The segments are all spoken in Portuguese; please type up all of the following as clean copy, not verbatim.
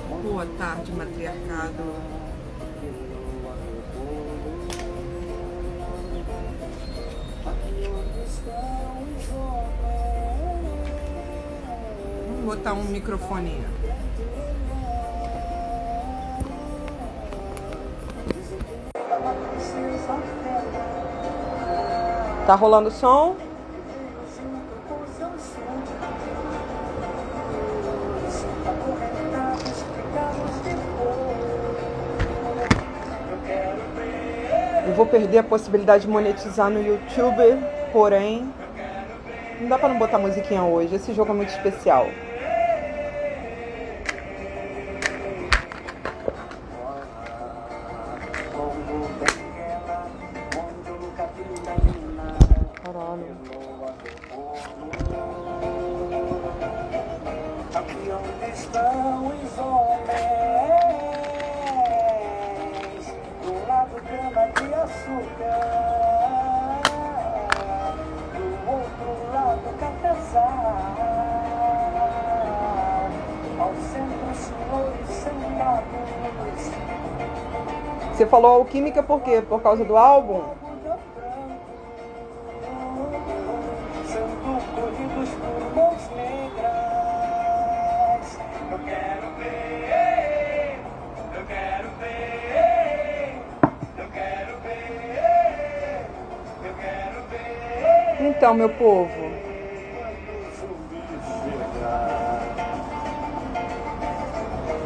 Boa tarde, matriarcado. Vamos botar um microfoninho. Tá rolando o som? Eu vou perder a possibilidade de monetizar no YouTube, porém, não dá pra não botar musiquinha hoje. Esse jogo é muito especial. Caralho. Aqui onde estão os homens, do lado cana de açúcar, do outro lado cafezal, ao centro senhores sentados. Você falou alquímica por quê? Por causa do álbum? Sendo corridos por mãos negras. Eu quero ver, eu quero ver, eu quero ver, eu quero ver. Então, meu povo, Quando o zumbi chegar,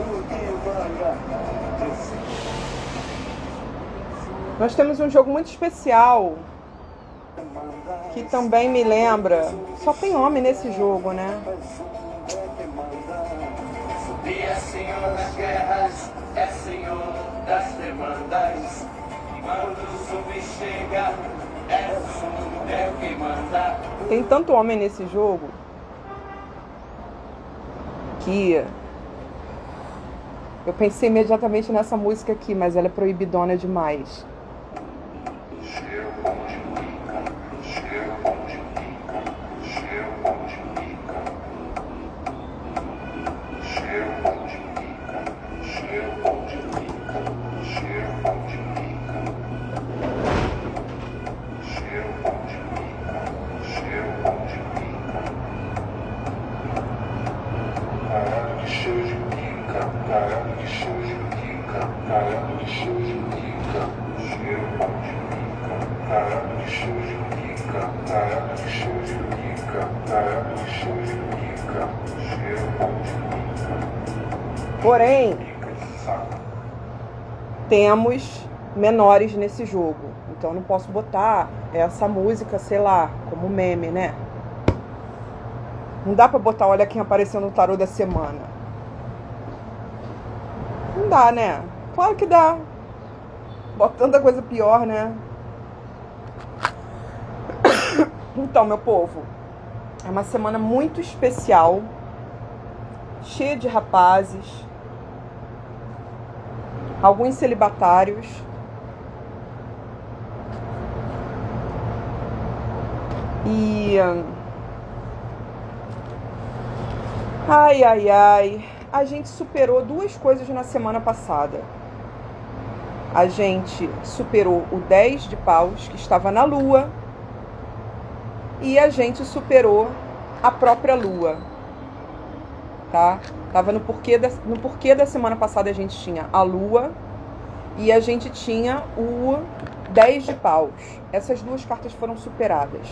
o que vai acontecer? nós temos um jogo muito especial que também me lembra. Só tem homem nesse jogo, né? Zumbi é senhor das guerras, é senhor das demandas. E quando o zumbi chega, é o zumbi que manda. Tem tanto homem nesse jogo que eu pensei imediatamente nessa música aqui, mas ela é proibidona demais. Caralho, que show de pica, caralho, que show de pica, caralho, que show de pica, cheiro bom de pica, caralho, que show de pica, caralho, que show de pica, caralho, que show de pica, cheiro bom de pica, Porém, pica de saco. temos menores nesse jogo. Então eu não posso botar essa música, sei lá, como meme, né? Não dá pra botar olha quem apareceu no tarô da semana. Não dá, né? Claro que dá. Bota tanta coisa pior, né? Então, meu povo, é uma semana muito especial, cheia de rapazes, alguns celibatários. E ai, ai, ai, a gente superou duas coisas na semana passada. A gente superou o 10 de paus, que estava na lua, e a gente superou a própria lua, tá? Tava no porquê da semana passada a gente tinha a lua e a gente tinha o 10 de paus. Essas duas cartas foram superadas.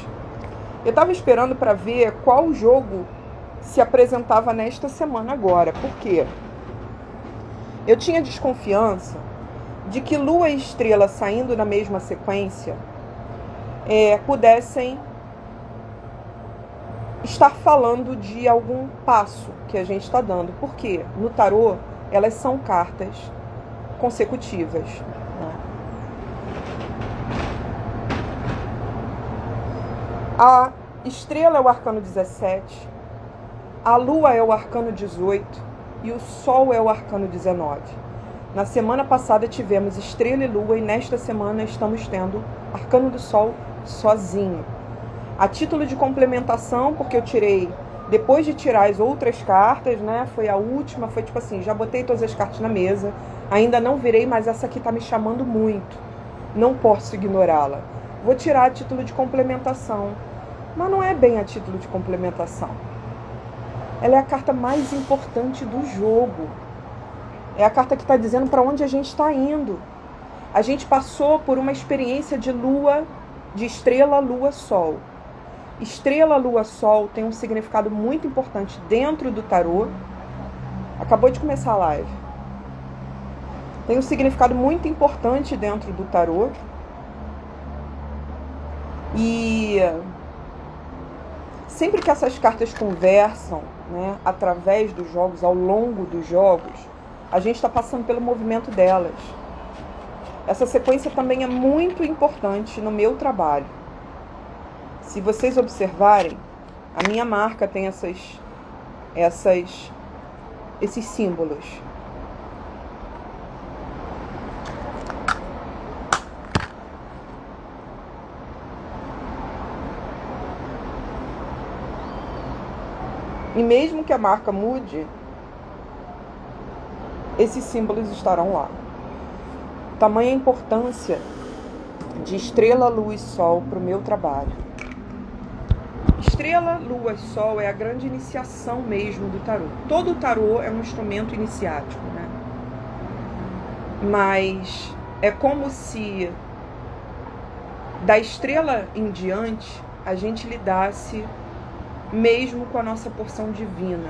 Eu tava esperando para ver qual jogo se apresentava nesta semana agora. Por quê? Eu tinha desconfiança de que lua e estrela saindo na mesma sequência pudessem estar falando de algum passo que a gente está dando. Por quê? No tarô, elas são cartas consecutivas, né? A estrela é o arcano 17, a lua é o arcano 18 e o sol é o arcano 19. Na semana passada tivemos estrela e lua e nesta semana estamos tendo arcano do sol sozinho. A título de complementação, porque eu tirei Depois de tirar as outras cartas, né? Foi a última, foi tipo assim, já botei todas as cartas na mesa, ainda não virei, mas essa aqui tá me chamando muito. Não posso ignorá-la. Vou tirar a título de complementação. Mas não é bem a título de complementação. Ela é a carta mais importante do jogo. É a carta que está dizendo para onde a gente está indo. A gente passou por uma experiência de lua, de estrela, lua, sol. Estrela, lua, sol tem um significado muito importante dentro do tarô. Acabou de começar a live. Tem um significado muito importante dentro do tarô. E sempre que essas cartas conversam, né, através dos jogos, ao longo dos jogos, a gente está passando pelo movimento delas. Essa sequência também é muito importante no meu trabalho. Se vocês observarem, a minha marca tem esses símbolos. E mesmo que a marca mude, esses símbolos estarão lá. Tamanha importância de estrela, lua e sol para o meu trabalho. Estrela, lua e sol é a grande iniciação mesmo do tarô. Todo tarô é um instrumento iniciático, né? Mas é como se da estrela em diante a gente lidasse mesmo com a nossa porção divina,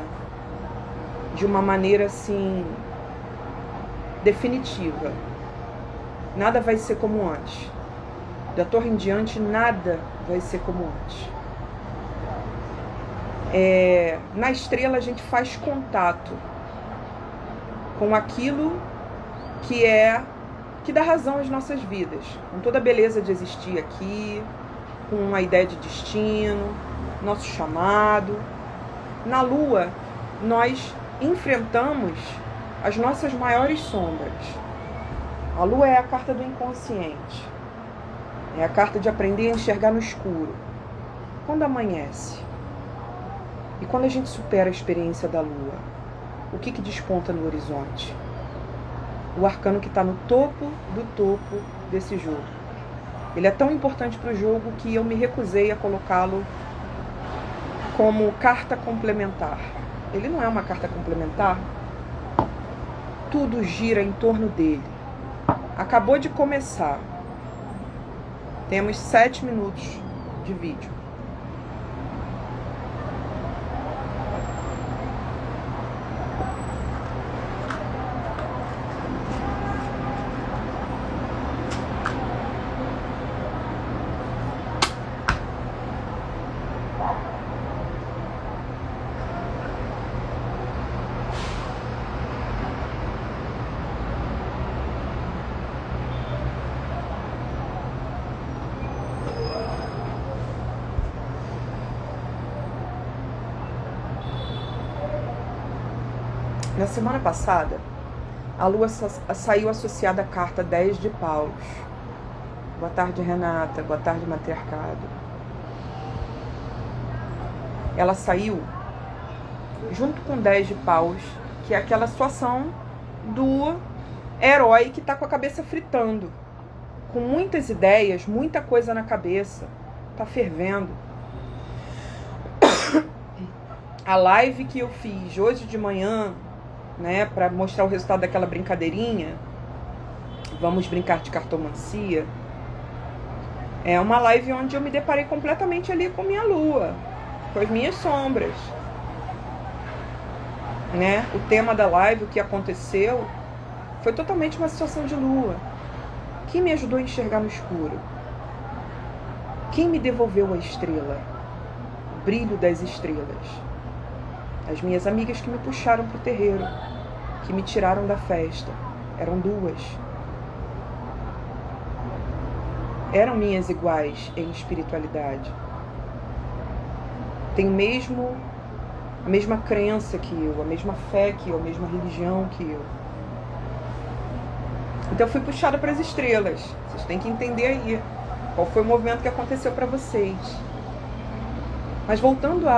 de uma maneira assim definitiva. Nada vai ser como antes. Da torre em diante, nada vai ser como antes. Na estrela a gente faz contato com aquilo que dá razão às nossas vidas, com toda a beleza de existir aqui, com a ideia de destino, nosso chamado. Na lua, nós enfrentamos as nossas maiores sombras. A lua é a carta do inconsciente. É a carta de aprender a enxergar no escuro. Quando amanhece. E quando a gente supera a experiência da lua, o que desponta no horizonte? O arcano que está no topo do topo desse jogo. Ele é tão importante para o jogo que eu me recusei a colocá-lo como carta complementar. Ele não é uma carta complementar. Tudo gira em torno dele. Acabou de começar. Temos 7 minutos de vídeo. Na semana passada, a lua saiu associada à carta 10 de paus. Boa tarde, Renata. Boa tarde, matriarcado. Ela saiu junto com 10 de paus, que é aquela situação do herói que está com a cabeça fritando, com muitas ideias, muita coisa na cabeça, está fervendo. A live que eu fiz hoje de manhã, né, para mostrar o resultado daquela brincadeirinha, vamos brincar de cartomancia, é uma live onde eu me deparei completamente ali com minha lua, com as minhas sombras, né? O tema da live, o que aconteceu, foi totalmente uma situação de lua. Quem me ajudou a enxergar no escuro? Quem me devolveu a estrela? O brilho das estrelas. As minhas amigas que me puxaram para o terreiro, que me tiraram da festa. Eram 2. Eram minhas iguais em espiritualidade. Têm a mesma crença que eu, a mesma fé que eu, a mesma religião que eu. Então eu fui puxada para as estrelas. Vocês têm que entender aí qual foi o movimento que aconteceu para vocês. Mas voltando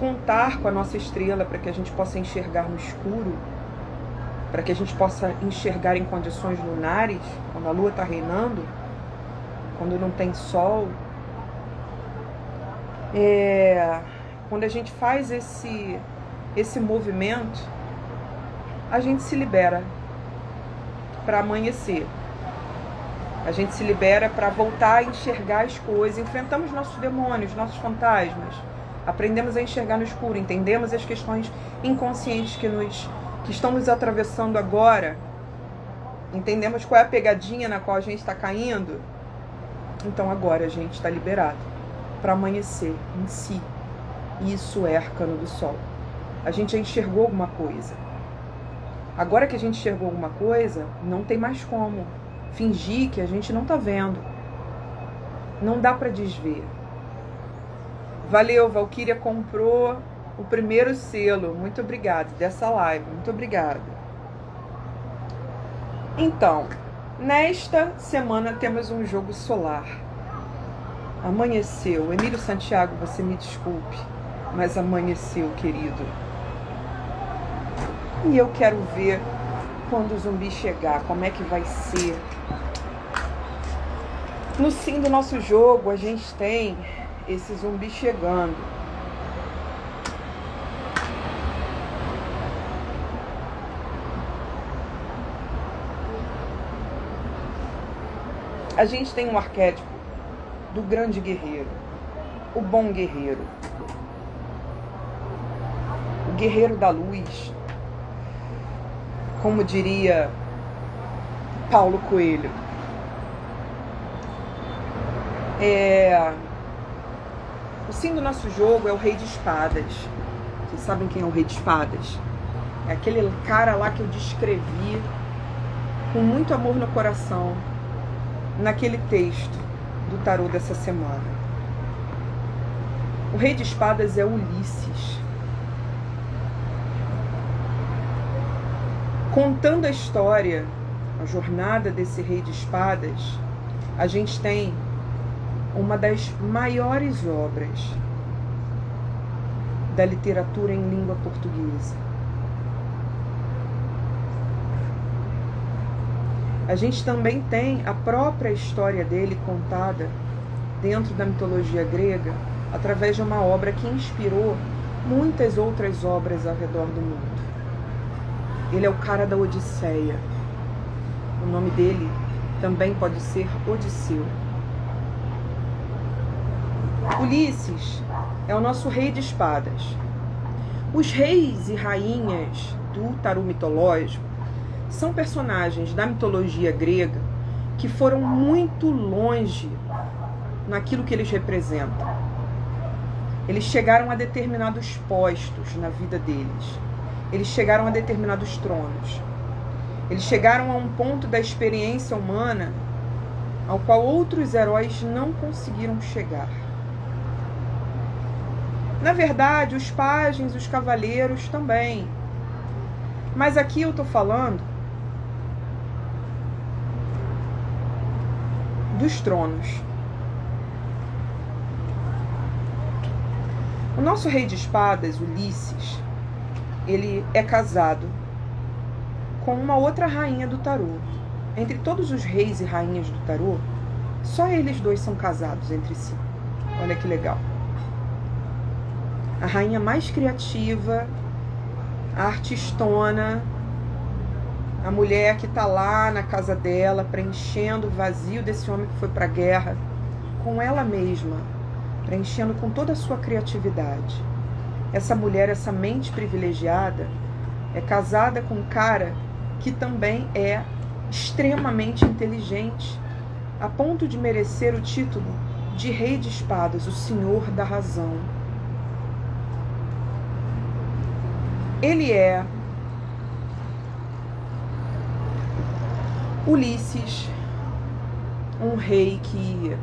contar com a nossa estrela para que a gente possa enxergar no escuro, para que a gente possa enxergar em condições lunares, quando a lua está reinando, quando não tem sol. Quando a gente faz esse movimento, a gente se libera para amanhecer. A gente se libera para voltar a enxergar as coisas. Enfrentamos nossos demônios, nossos fantasmas. Aprendemos a enxergar no escuro. Entendemos as questões inconscientes que estão nos atravessando agora. Entendemos qual é a pegadinha na qual a gente está caindo. Então agora a gente está liberado para amanhecer em si. Isso é arcano do sol. A gente já enxergou alguma coisa. Agora que a gente enxergou alguma coisa, não tem mais como fingir que a gente não está vendo. Não dá para desver. Valeu, Valquíria comprou o primeiro selo. Muito obrigada dessa live. Muito obrigada. Então, nesta semana temos um jogo solar. Amanheceu. Emílio Santiago, você me desculpe, mas amanheceu, querido. E eu quero ver quando o zumbi chegar, como é que vai ser. No fim do nosso jogo, a gente tem esse zumbi chegando. A gente tem um arquétipo do grande guerreiro, o bom guerreiro, o guerreiro da luz, como diria Paulo Coelho. O sim do nosso jogo é o Rei de Espadas. Vocês sabem quem é o Rei de Espadas? É aquele cara lá que eu descrevi com muito amor no coração naquele texto do tarô dessa semana. O Rei de Espadas é Ulisses. Contando a história, a jornada desse Rei de Espadas, a gente tem uma das maiores obras da literatura em língua portuguesa. A gente também tem a própria história dele contada dentro da mitologia grega através de uma obra que inspirou muitas outras obras ao redor do mundo. Ele é o cara da Odisseia. O nome dele também pode ser Odisseu. Ulisses é o nosso rei de espadas. Os reis e rainhas do tarô mitológico são personagens da mitologia grega que foram muito longe naquilo que eles representam. Eles chegaram a determinados postos na vida deles. Eles chegaram a determinados tronos. Eles chegaram a um ponto da experiência humana ao qual outros heróis não conseguiram chegar. Na verdade, os pajens, os cavaleiros também. Mas aqui eu estou falando dos tronos. O nosso rei de espadas, Ulisses, ele é casado com uma outra rainha do tarô. Entre todos os reis e rainhas do tarô, só eles dois são casados entre si. Olha que legal. A rainha mais criativa, a artistona, a mulher que está lá na casa dela, preenchendo o vazio desse homem que foi para a guerra, com ela mesma, preenchendo com toda a sua criatividade. Essa mulher, essa mente privilegiada, é casada com um cara que também é extremamente inteligente, a ponto de merecer o título de Rei de Espadas, o Senhor da Razão. Ele é Ulisses, um rei que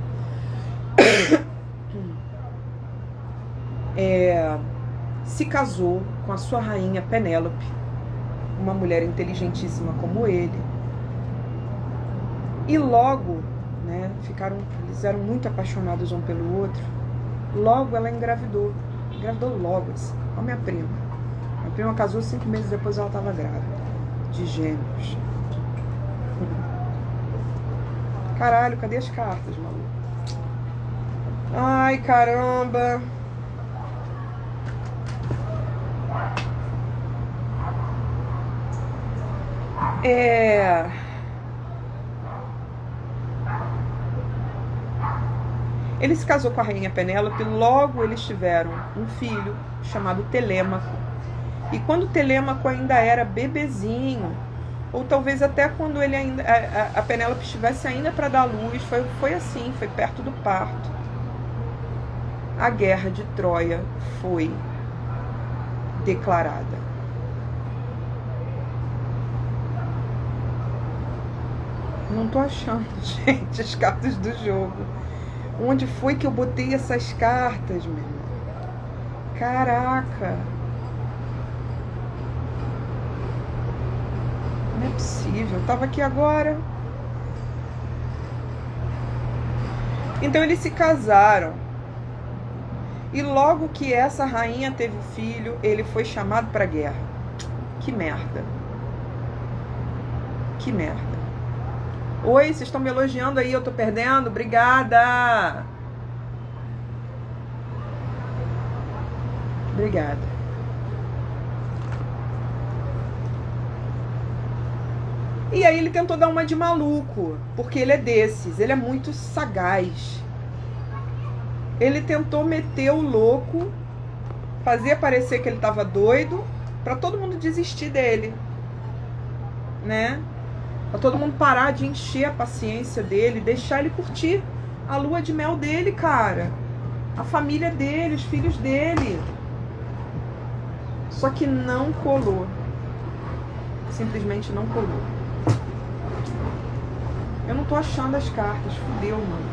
se casou com a sua rainha Penélope, uma mulher inteligentíssima como ele, e logo, eles eram muito apaixonados um pelo outro, logo ela engravidou. Engravidou logo, assim. Olha minha prima. Minha prima casou 5 meses depois, ela tava grávida. De gêmeos. Caralho, cadê as cartas, maluco? Ai, caramba. Ele se casou com a rainha Penélope, logo eles tiveram um filho chamado Telêmaco. E quando Telêmaco ainda era bebezinho, ou talvez até quando ele ainda, a Penélope estivesse ainda para dar luz, foi assim, foi perto do parto. A guerra de Troia foi declarada. Não tô achando, gente, as cartas do jogo. Onde foi que eu botei essas cartas, meu irmão? Caraca! Não é possível. Eu tava aqui agora. Então eles se casaram. E logo que essa rainha teve filho, ele foi chamado pra guerra. Que merda. Que merda. Oi, vocês estão me elogiando aí, eu tô perdendo? Obrigada! Obrigada. E aí ele tentou dar uma de maluco, porque ele é desses, ele é muito sagaz. Ele tentou meter o louco, fazer parecer que ele tava doido, pra todo mundo desistir dele, né? Pra todo mundo parar de encher a paciência dele, deixar ele curtir a lua de mel dele, cara. A família dele, os filhos dele. Só que não colou. Simplesmente não colou. Eu não tô achando as cartas, fudeu, mano.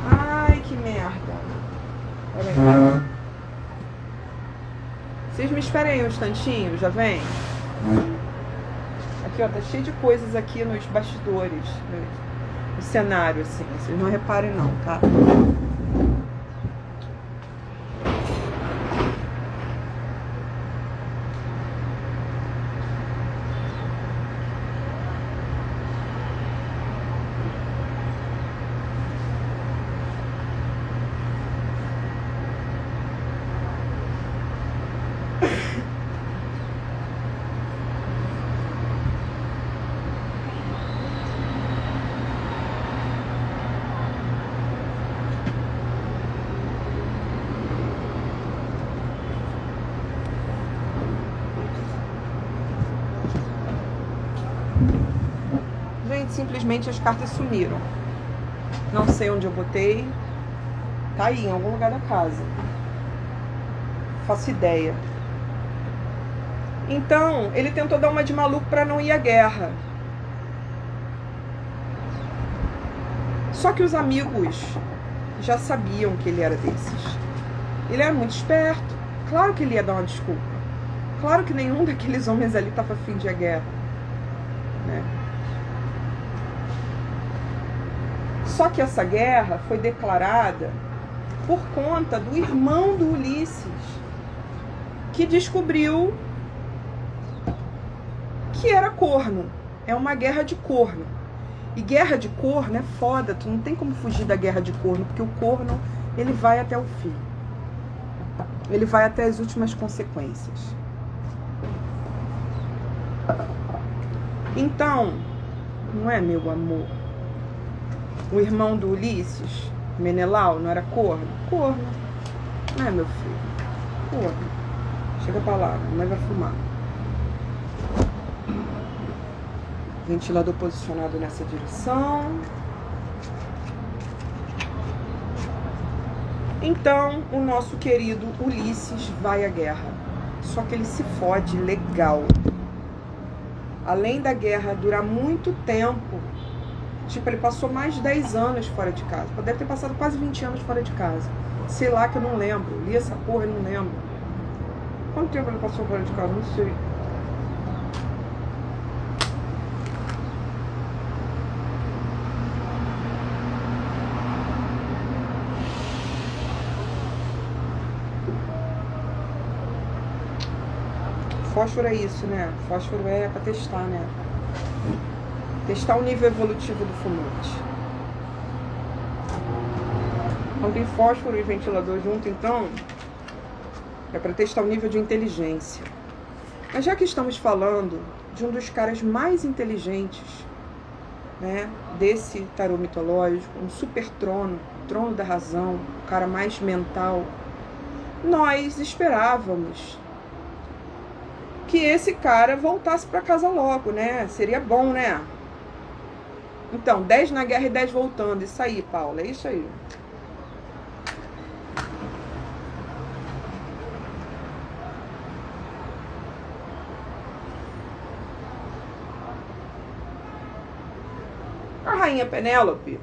Ai, que merda. Pera aí. Vocês me esperem aí um instantinho, já vem? Aqui, ó, tá cheio de coisas aqui nos bastidores, no cenário, assim. Vocês não reparem não, tá? Simplesmente as cartas sumiram. Não sei onde eu botei. Tá aí, em algum lugar da casa. Faço ideia. Então, ele tentou dar uma de maluco pra não ir à guerra. Só que os amigos já sabiam que ele era desses. Ele era muito esperto. Claro que ele ia dar uma desculpa. Claro que nenhum daqueles homens ali estava afim de ir à guerra, né? Só que essa guerra foi declarada por conta do irmão do Ulisses, que descobriu que era corno. É uma guerra de corno. E guerra de corno é foda, tu não tem como fugir da guerra de corno, porque o corno, ele vai até o fim. Ele vai até as últimas consequências. Então, não é, meu amor? O irmão do Ulisses, Menelau, não era corno? Corno. Não é, meu filho? Corno. Chega pra lá, a mãe vai fumar. Ventilador posicionado nessa direção. Então, o nosso querido Ulisses vai à guerra. Só que ele se fode legal. Além da guerra durar muito tempo, tipo, ele passou mais de 10 anos fora de casa. Deve ter passado quase 20 anos fora de casa. Sei lá, que eu não lembro. Li essa porra e não lembro. Quanto tempo ele passou fora de casa? Não sei. fósforo é isso, né? Fósforo é pra testar, né? Testar o nível evolutivo do fumante. Não tem fósforo e ventilador junto, então é pra testar o nível de inteligência. Mas já que estamos falando de um dos caras mais inteligentes, né, desse tarô mitológico, um super trono, trono da razão, o cara mais mental, nós esperávamos que esse cara voltasse para casa logo, né? Seria bom, né? Então, 10 na guerra e 10 voltando. Isso aí, Paula, é isso aí. A rainha Penélope,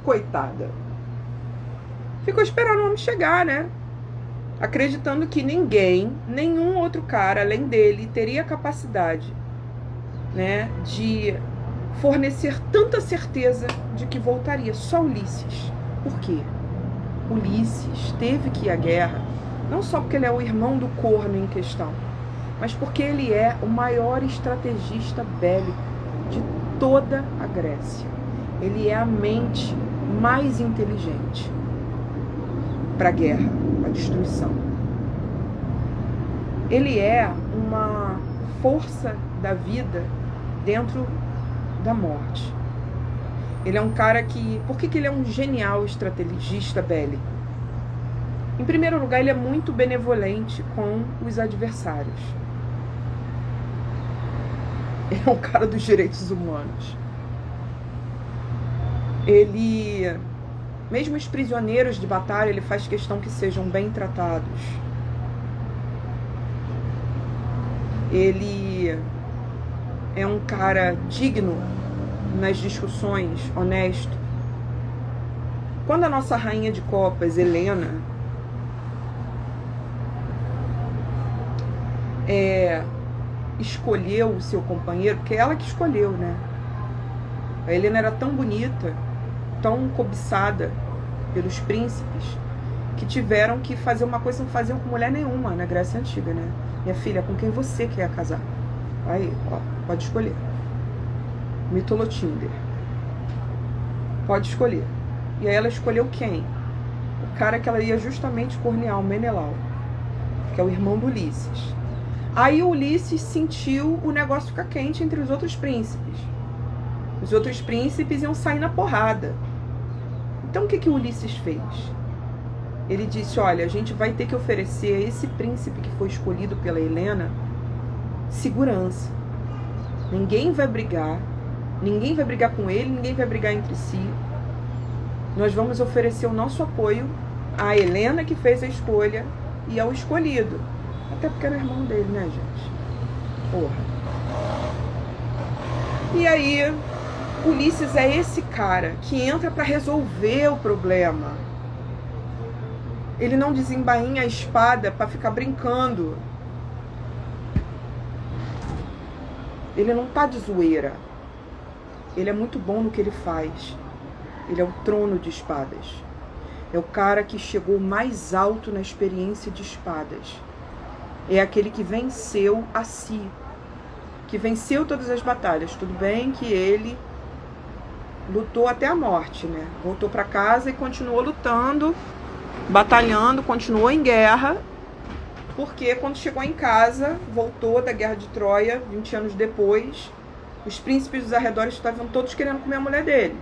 coitada, ficou esperando o homem chegar, né? Acreditando que nenhum outro cara além dele teria capacidade, né, de fornecer tanta certeza de que voltaria. Só Ulisses. Por quê? Ulisses teve que ir à guerra, não só porque ele é o irmão do corno em questão, mas porque ele é o maior estrategista bélico de toda a Grécia. Ele é a mente mais inteligente para a guerra, para a destruição. Ele é uma força da vida dentro da morte. Ele é um cara que... Por que ele é um genial estrategista bélico? Em primeiro lugar, ele é muito benevolente com os adversários. Ele é um cara dos direitos humanos. Ele, mesmo os prisioneiros de batalha, ele faz questão que sejam bem tratados. Ele é um cara digno nas discussões, honesto. Quando a nossa rainha de copas, Helena, escolheu o seu companheiro, porque é ela que escolheu, né? A Helena era tão bonita, tão cobiçada pelos príncipes, que tiveram que fazer uma coisa que não faziam com mulher nenhuma na Grécia Antiga, né? Minha filha, com quem você quer casar? Aí, ó, pode escolher. Mitolotinder. Pode escolher. E aí ela escolheu quem? O cara que ela ia justamente cornear, o Menelau, que é o irmão do Ulisses. Aí o Ulisses sentiu o negócio ficar quente entre os outros príncipes. Os outros príncipes iam sair na porrada. Então o que o Ulisses fez? Ele disse, olha, a gente vai ter que oferecer a esse príncipe que foi escolhido pela Helena segurança. Ninguém vai brigar com ele, ninguém vai brigar entre si. Nós vamos oferecer o nosso apoio à Helena que fez a escolha e ao escolhido. Até porque era o irmão dele, né, gente? Porra. E aí, Ulisses é esse cara que entra pra resolver o problema. Ele não desembainha a espada pra ficar brincando. Ele não tá de zoeira. Ele é muito bom no que ele faz. Ele é o trono de espadas. É o cara que chegou mais alto na experiência de espadas. É aquele que venceu a si. Que venceu todas as batalhas. Tudo bem que ele lutou até a morte, né? Voltou pra casa e continuou lutando, batalhando, continuou em guerra. Porque quando chegou em casa, voltou da guerra de Troia, 20 anos depois, os príncipes dos arredores estavam todos querendo comer a mulher dele.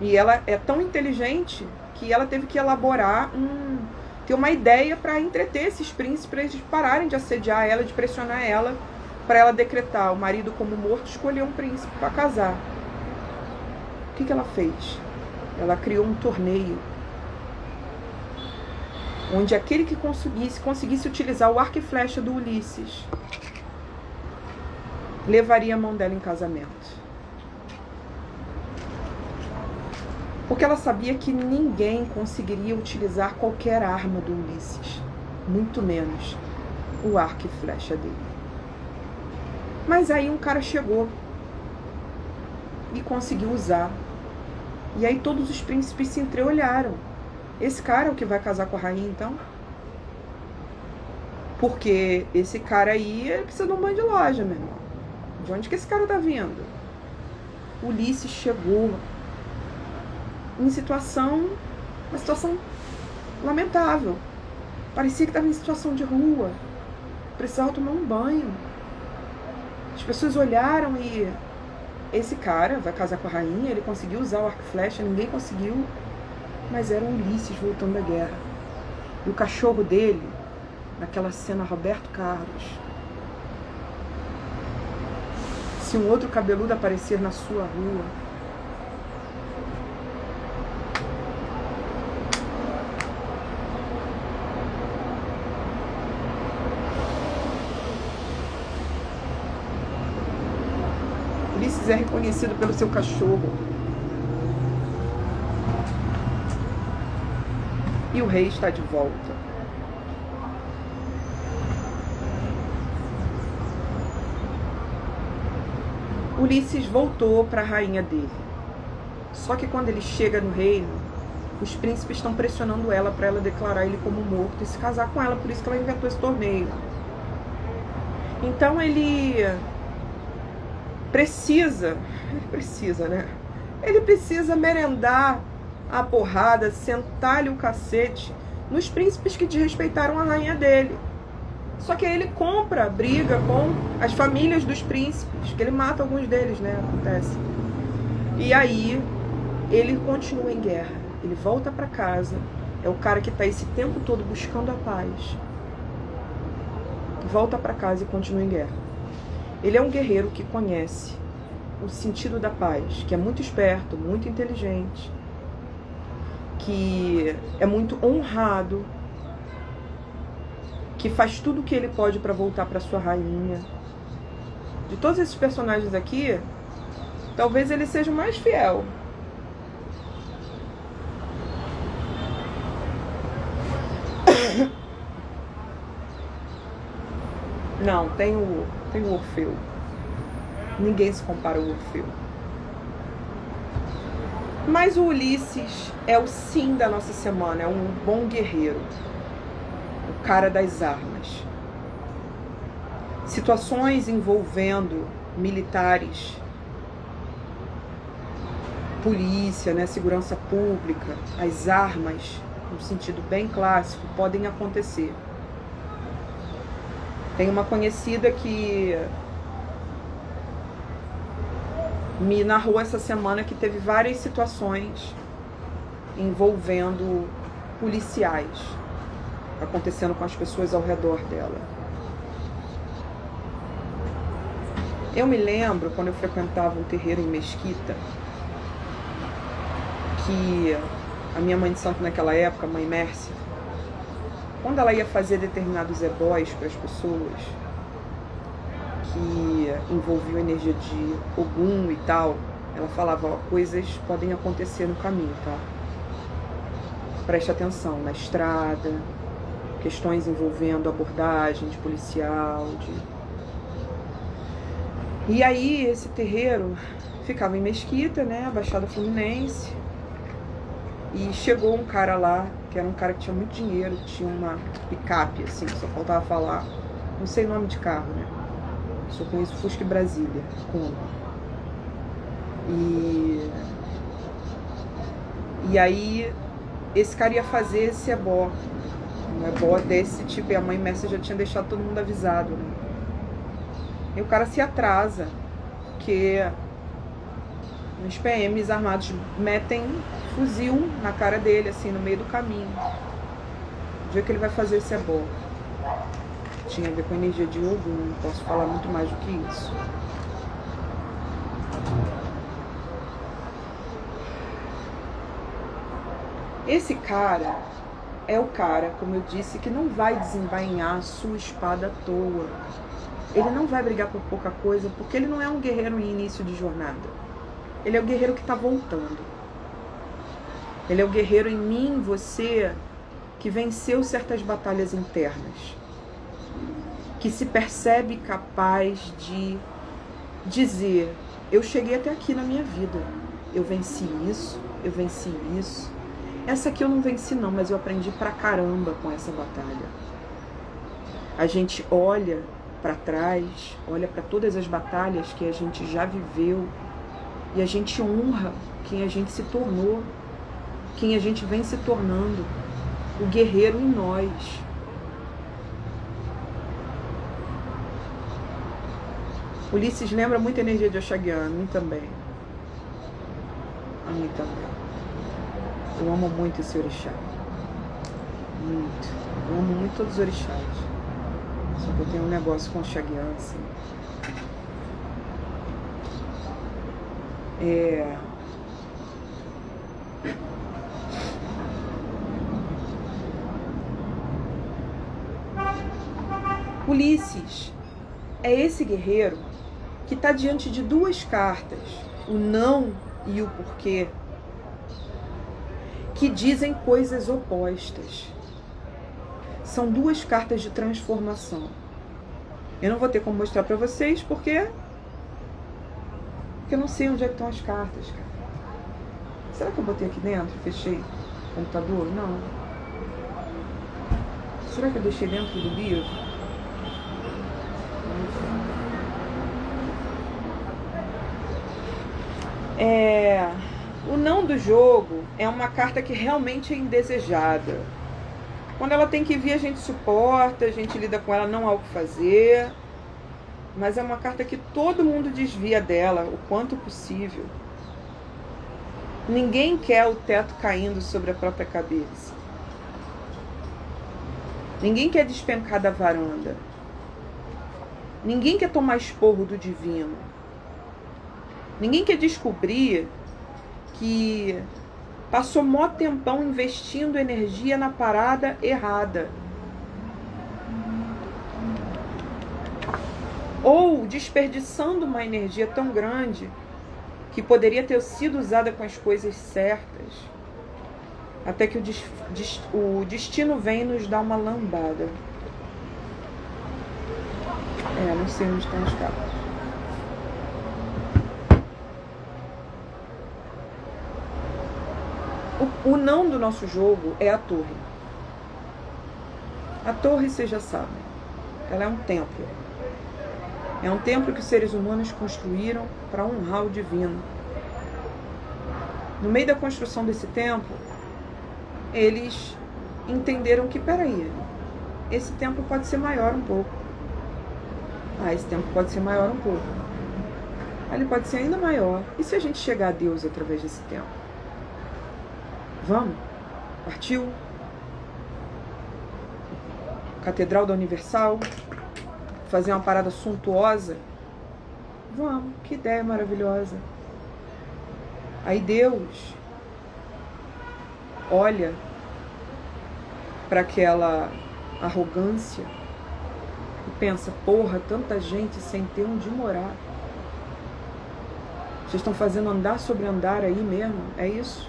E ela é tão inteligente que ela teve que elaborar ter uma ideia para entreter esses príncipes, para eles pararem de assediar ela, de pressionar ela, para ela decretar o marido como morto, escolher um príncipe para casar. O que ela fez? Ela criou um torneio onde aquele que conseguisse utilizar o arco e flecha do Ulisses levaria a mão dela em casamento. Porque ela sabia que ninguém conseguiria utilizar qualquer arma do Ulisses, muito menos o arco e flecha dele. Mas aí um cara chegou e conseguiu usar. E aí todos os príncipes se entreolharam. Esse cara é o que vai casar com a rainha, então? Porque esse cara aí, ele precisa de um banho de loja, meu irmão. De onde que esse cara tá vindo? Ulisses chegou em uma situação lamentável. Parecia que estava em situação de rua. Precisava tomar um banho. As pessoas olharam e... Esse cara vai casar com a rainha, ele conseguiu usar o arco e flecha, ninguém conseguiu. Mas era o Ulisses voltando da guerra. E o cachorro dele, naquela cena Roberto Carlos. Se um outro cabeludo aparecer na sua rua, Ulisses é reconhecido pelo seu cachorro. E o rei está de volta. Ulisses voltou para a rainha dele. Só que quando ele chega no reino, os príncipes estão pressionando ela para ela declarar ele como morto e se casar com ela, por isso que ela inventou esse torneio. Então ele precisa merendar a porrada, sentar-lhe o cacete nos príncipes que desrespeitaram a rainha dele. Só que aí ele compra briga com as famílias dos príncipes, que ele mata alguns deles, né? Acontece. E aí ele continua em guerra. Ele volta para casa. É o cara que está esse tempo todo buscando a paz. Volta para casa e continua em guerra. Ele é um guerreiro que conhece o sentido da paz, que é muito esperto, muito inteligente, que é muito honrado, que faz tudo o que ele pode para voltar para sua rainha. De todos esses personagens aqui, talvez ele seja o mais fiel. Não, tem o Orfeu. Ninguém se compara ao Orfeu. Mas o Ulisses é o sim da nossa semana, é um bom guerreiro. O cara das armas. Situações envolvendo militares, polícia, né, segurança pública, as armas, no sentido bem clássico, podem acontecer. Tem uma conhecida que me narrou essa semana que teve várias situações envolvendo policiais acontecendo com as pessoas ao redor dela. Eu me lembro quando eu frequentava um terreiro em Mesquita, que a minha mãe de santo naquela época, a mãe Mércia, quando ela ia fazer determinados ebós para as pessoas que envolviam energia de Ogum e tal, ela falava, ó, coisas podem acontecer no caminho, tá? Preste atenção, na estrada, questões envolvendo abordagem de policial, E aí esse terreiro ficava em Mesquita, né, Baixada Fluminense, e chegou um cara lá, que era um cara que tinha muito dinheiro, tinha uma picape, assim, só faltava falar, não sei o nome de carro, né, só conheço Fusca e Brasília, E aí esse cara ia fazer esse ebó, um ebó desse tipo, e a mãe Mércia já tinha deixado todo mundo avisado, né? E o cara se atrasa, porque os PMs armados metem fuzil na cara dele, assim, no meio do caminho. O dia que ele vai fazer esse ebó. Tinha a ver com energia de Ogum, não posso falar muito mais do que isso. Esse cara é o cara, como eu disse, que não vai desembainhar a sua espada à toa. Ele não vai brigar por pouca coisa, porque ele não é um guerreiro em início de jornada. Ele é o guerreiro que está voltando. Ele é o guerreiro em mim, você, que venceu certas batalhas internas. Que se percebe capaz de dizer, eu cheguei até aqui na minha vida. Eu venci isso, eu venci isso. Essa aqui eu não venci não, mas eu aprendi pra caramba com essa batalha. A gente olha para trás, olha para todas as batalhas que a gente já viveu e a gente honra quem a gente se tornou, quem a gente vem se tornando, o guerreiro em nós. Ulisses lembra muito a energia de Oxaguian, a mim também. A mim também. Eu amo muito esse orixá. Muito. Eu amo muito todos os orixás. Só que eu tenho um negócio com Oxaguian, assim. Ulisses é esse guerreiro que está diante de duas cartas, o não e o porquê, que dizem coisas opostas. São duas cartas de transformação. Eu não vou ter como mostrar para vocês porque eu não sei onde é que estão as cartas, cara. Será que eu botei aqui dentro? Fechei o computador? Não. Será que eu deixei dentro do livro? O não do jogo é uma carta que realmente é indesejada. Quando ela tem que vir, a gente suporta, a gente lida com ela, não há o que fazer. Mas é uma carta que todo mundo desvia dela o quanto possível. Ninguém quer o teto caindo sobre a própria cabeça. Ninguém quer despencar da varanda. Ninguém quer tomar esporro do divino. Ninguém quer descobrir que passou mó tempão investindo energia na parada errada. Ou desperdiçando uma energia tão grande que poderia ter sido usada com as coisas certas. Até que o destino vem nos dar uma lambada. Não sei onde estão as cartas. O não do nosso jogo é a torre. A torre, vocês já sabem, ela é um templo. É um templo que os seres humanos construíram para honrar o divino. No meio da construção desse templo, eles entenderam que, peraí, esse templo pode ser maior um pouco. Esse templo pode ser maior um pouco. Ele pode ser ainda maior. E se a gente chegar a Deus através desse templo? Vamos? Partiu? Catedral da Universal? Fazer uma parada suntuosa? Vamos, que ideia maravilhosa. Aí Deus olha para aquela arrogância e pensa, porra, tanta gente sem ter onde morar. Vocês estão fazendo andar sobre andar aí mesmo? É isso?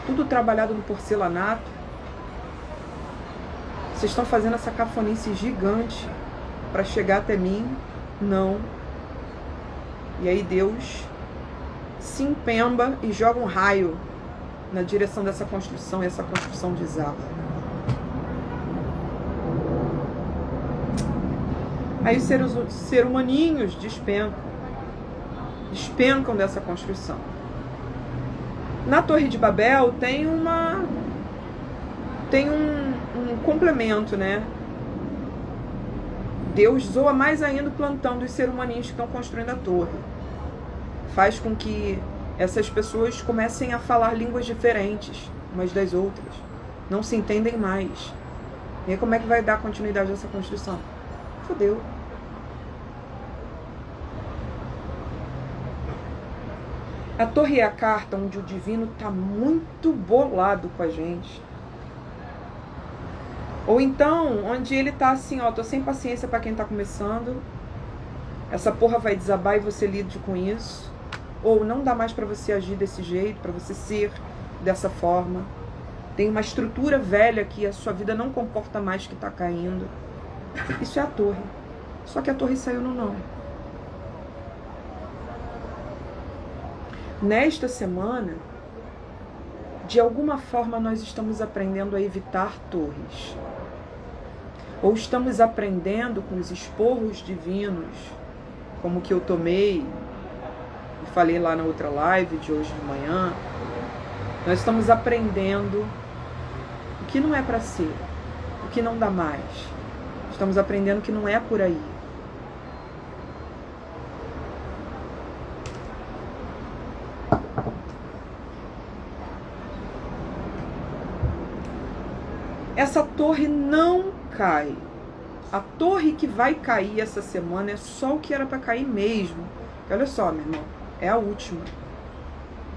Tudo trabalhado no porcelanato. Vocês estão fazendo essa cafonice gigante para chegar até mim? Não. E aí Deus se empemba e joga um raio na direção dessa construção, e essa construção desaba. Aí os seres humaninhos despencam dessa construção. Na Torre de Babel tem um complemento, né? Deus zoa mais ainda o plantão dos seres humaninhos que estão construindo a torre. Faz com que essas pessoas comecem a falar línguas diferentes umas das outras. Não se entendem mais. E aí como é que vai dar continuidade a essa construção? Fodeu. A torre é a carta onde o divino está muito bolado com a gente. Ou então, onde ele está assim, ó, tô sem paciência para quem está começando. Essa porra vai desabar e você lide com isso. Ou não dá mais para você agir desse jeito, para você ser dessa forma. Tem uma estrutura velha que a sua vida não comporta mais, que está caindo. Isso é a torre. Só que a torre saiu no não. Nesta semana, de alguma forma nós estamos aprendendo a evitar torres. Ou estamos aprendendo com os esporros divinos, como que eu tomei, e falei lá na outra live de hoje de manhã, nós estamos aprendendo o que não é para ser, o que não dá mais. Estamos aprendendo que não é por aí. Essa torre não cai. A torre que vai cair essa semana é só o que era para cair mesmo. E olha só, meu irmão, é a última.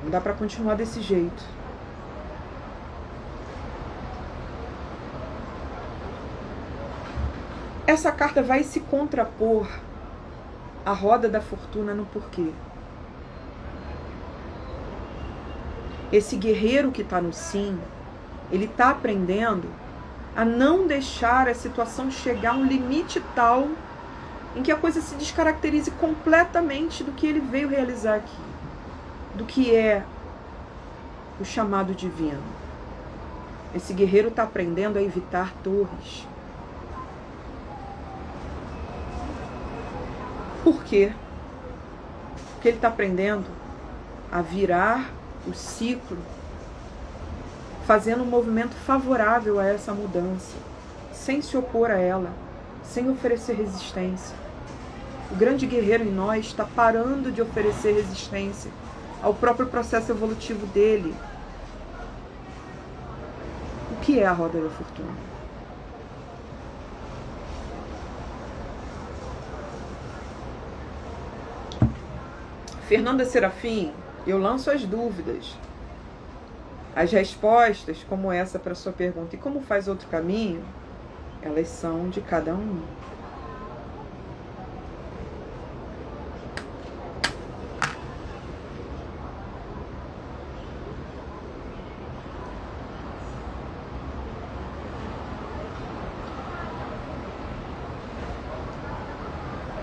Não dá para continuar desse jeito. Essa carta vai se contrapor à roda da fortuna no porquê. Esse guerreiro que está no sim, ele está aprendendo a não deixar a situação chegar a um limite tal em que a coisa se descaracterize completamente do que ele veio realizar aqui, do que é o chamado divino. Esse guerreiro está aprendendo a evitar torres. Por quê? Porque ele está aprendendo a virar o ciclo, fazendo um movimento favorável a essa mudança, sem se opor a ela, sem oferecer resistência. O grande guerreiro em nós está parando de oferecer resistência ao próprio processo evolutivo dele. O que é a roda da fortuna? Fernanda Serafim, eu lanço as dúvidas. As respostas, como essa para a sua pergunta, e como faz outro caminho, elas são de cada um.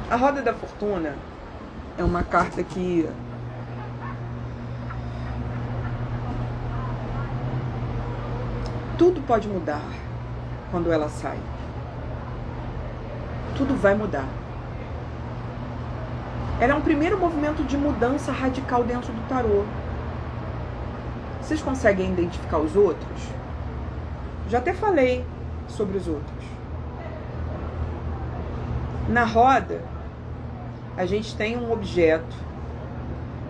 A Roda da Fortuna é uma carta que tudo pode mudar quando ela sai. Tudo vai mudar. Ela é um primeiro movimento de mudança radical dentro do tarô. Vocês conseguem identificar os outros? Já até falei sobre os outros. Na roda, a gente tem um objeto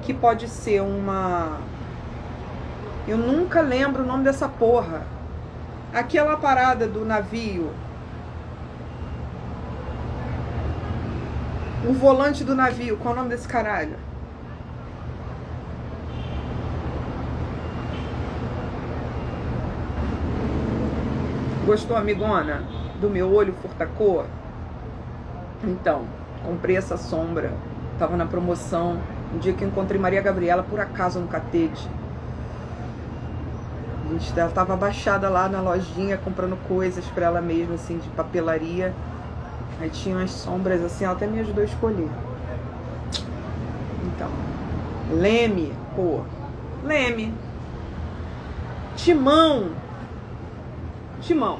que pode ser uma... Eu nunca lembro o nome dessa porra. Aquela parada do navio. O volante do navio. Qual é o nome desse caralho? Gostou, amigona? Do meu olho furtacor? Então, comprei essa sombra. Tava na promoção. Um dia que eu encontrei Maria Gabriela, por acaso, no Catete. Ela estava abaixada lá na lojinha, comprando coisas para ela mesma, assim, de papelaria. Aí tinha umas sombras, assim, ela até me ajudou a escolher. Então, Leme, pô. Leme. Timão. Timão.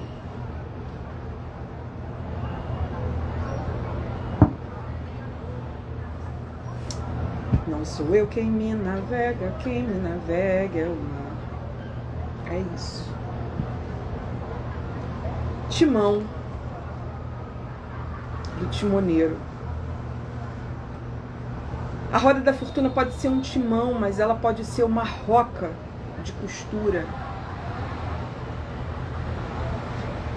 Não sou eu quem me navega é o mar. É isso. Timão do timoneiro. A roda da fortuna pode ser um timão, mas ela pode ser uma roca de costura.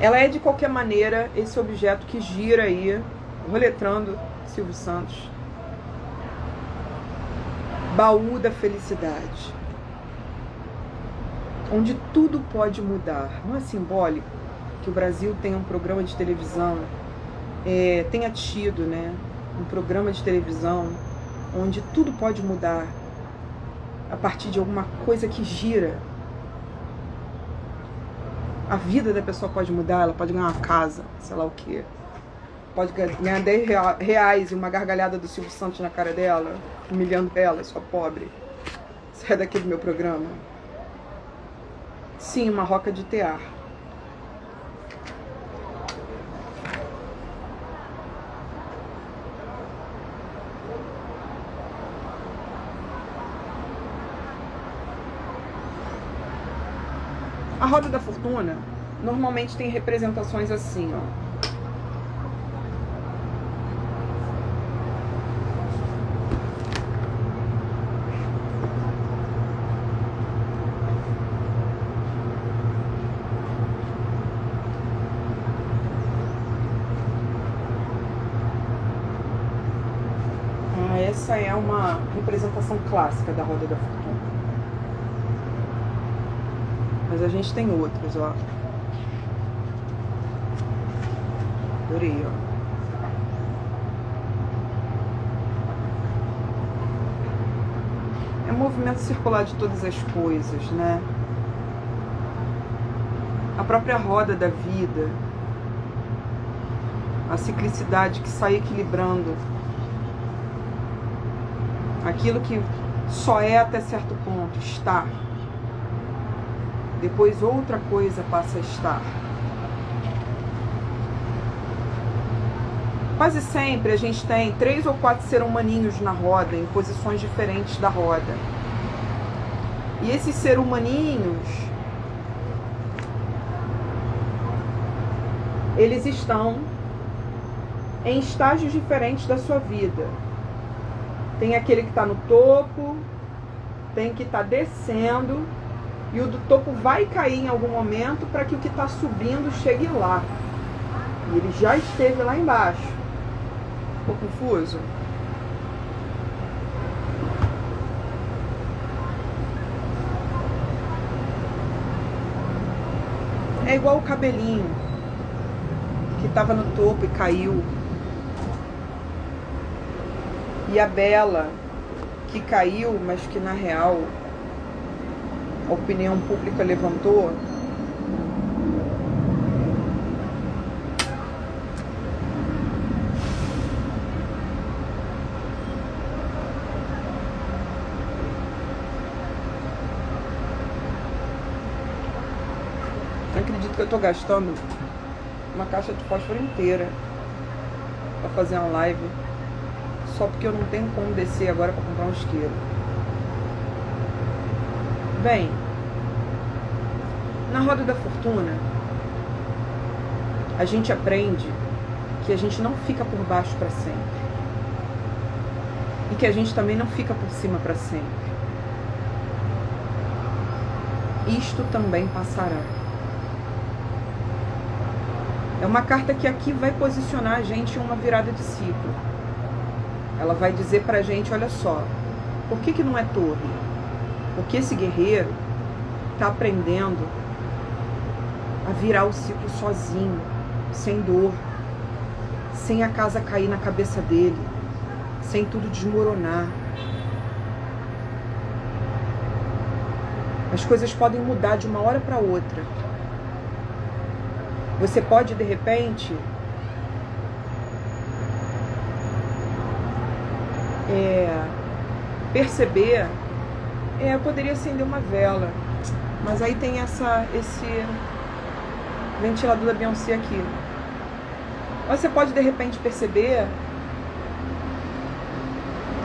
Ela é de qualquer maneira esse objeto que gira aí, roletrando Silvio Santos. Baú da felicidade. Onde tudo pode mudar. Não é simbólico que o Brasil tenha um programa de televisão, tenha tido, né, um programa de televisão onde tudo pode mudar a partir de alguma coisa que gira. A vida da pessoa pode mudar, ela pode ganhar uma casa, sei lá o quê. Pode ganhar 10 reais e uma gargalhada do Silvio Santos na cara dela, humilhando ela, sua pobre. Sai daqui do meu programa. Sim, uma roca de tear. roda da fortuna normalmente tem representações assim, ó. Essa é uma representação clássica da roda da fortuna. Mas a gente tem outras, ó. Adorei, ó. É o movimento circular de todas as coisas, né? A própria roda da vida. A ciclicidade que sai equilibrando aquilo que só é até certo ponto, estar. Depois outra coisa passa a estar. Quase sempre a gente tem 3 ou 4 seres humaninhos na roda, em posições diferentes da roda. E esses seres humaninhos, eles estão em estágios diferentes da sua vida. Tem aquele que está no topo, tem que está descendo, e o do topo vai cair em algum momento para que o que está subindo chegue lá. E ele já esteve lá embaixo. Ficou confuso? É igual o cabelinho que estava no topo e caiu. E a Bela, que caiu, mas que na real a opinião pública levantou. Eu acredito que eu tô gastando uma caixa de fósforo inteira pra fazer uma live. Só porque eu não tenho como descer agora para comprar um isqueiro. Bem, na roda da fortuna, a gente aprende que a gente não fica por baixo para sempre. E que a gente também não fica por cima para sempre. Isto também passará. É uma carta que aqui vai posicionar a gente em uma virada de ciclo. Ela vai dizer pra gente, olha só, por que não é torre? Porque esse guerreiro tá aprendendo a virar o ciclo sozinho, sem dor, sem a casa cair na cabeça dele, sem tudo desmoronar. As coisas podem mudar de uma hora para outra. Você pode, de repente, perceber, eu poderia acender uma vela, mas aí tem esse ventilador da Beyoncé aqui. Você pode de repente perceber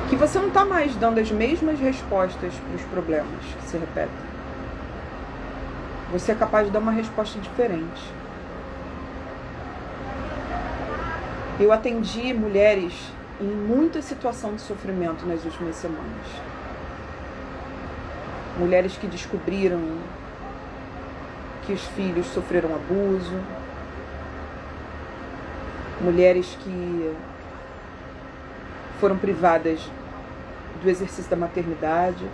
que você não está mais dando as mesmas respostas para os problemas que se repetem. Você é capaz de dar uma resposta diferente. Eu atendi mulheres em muita situação de sofrimento nas últimas semanas. Mulheres que descobriram que os filhos sofreram abuso. Mulheres que foram privadas do exercício da maternidade.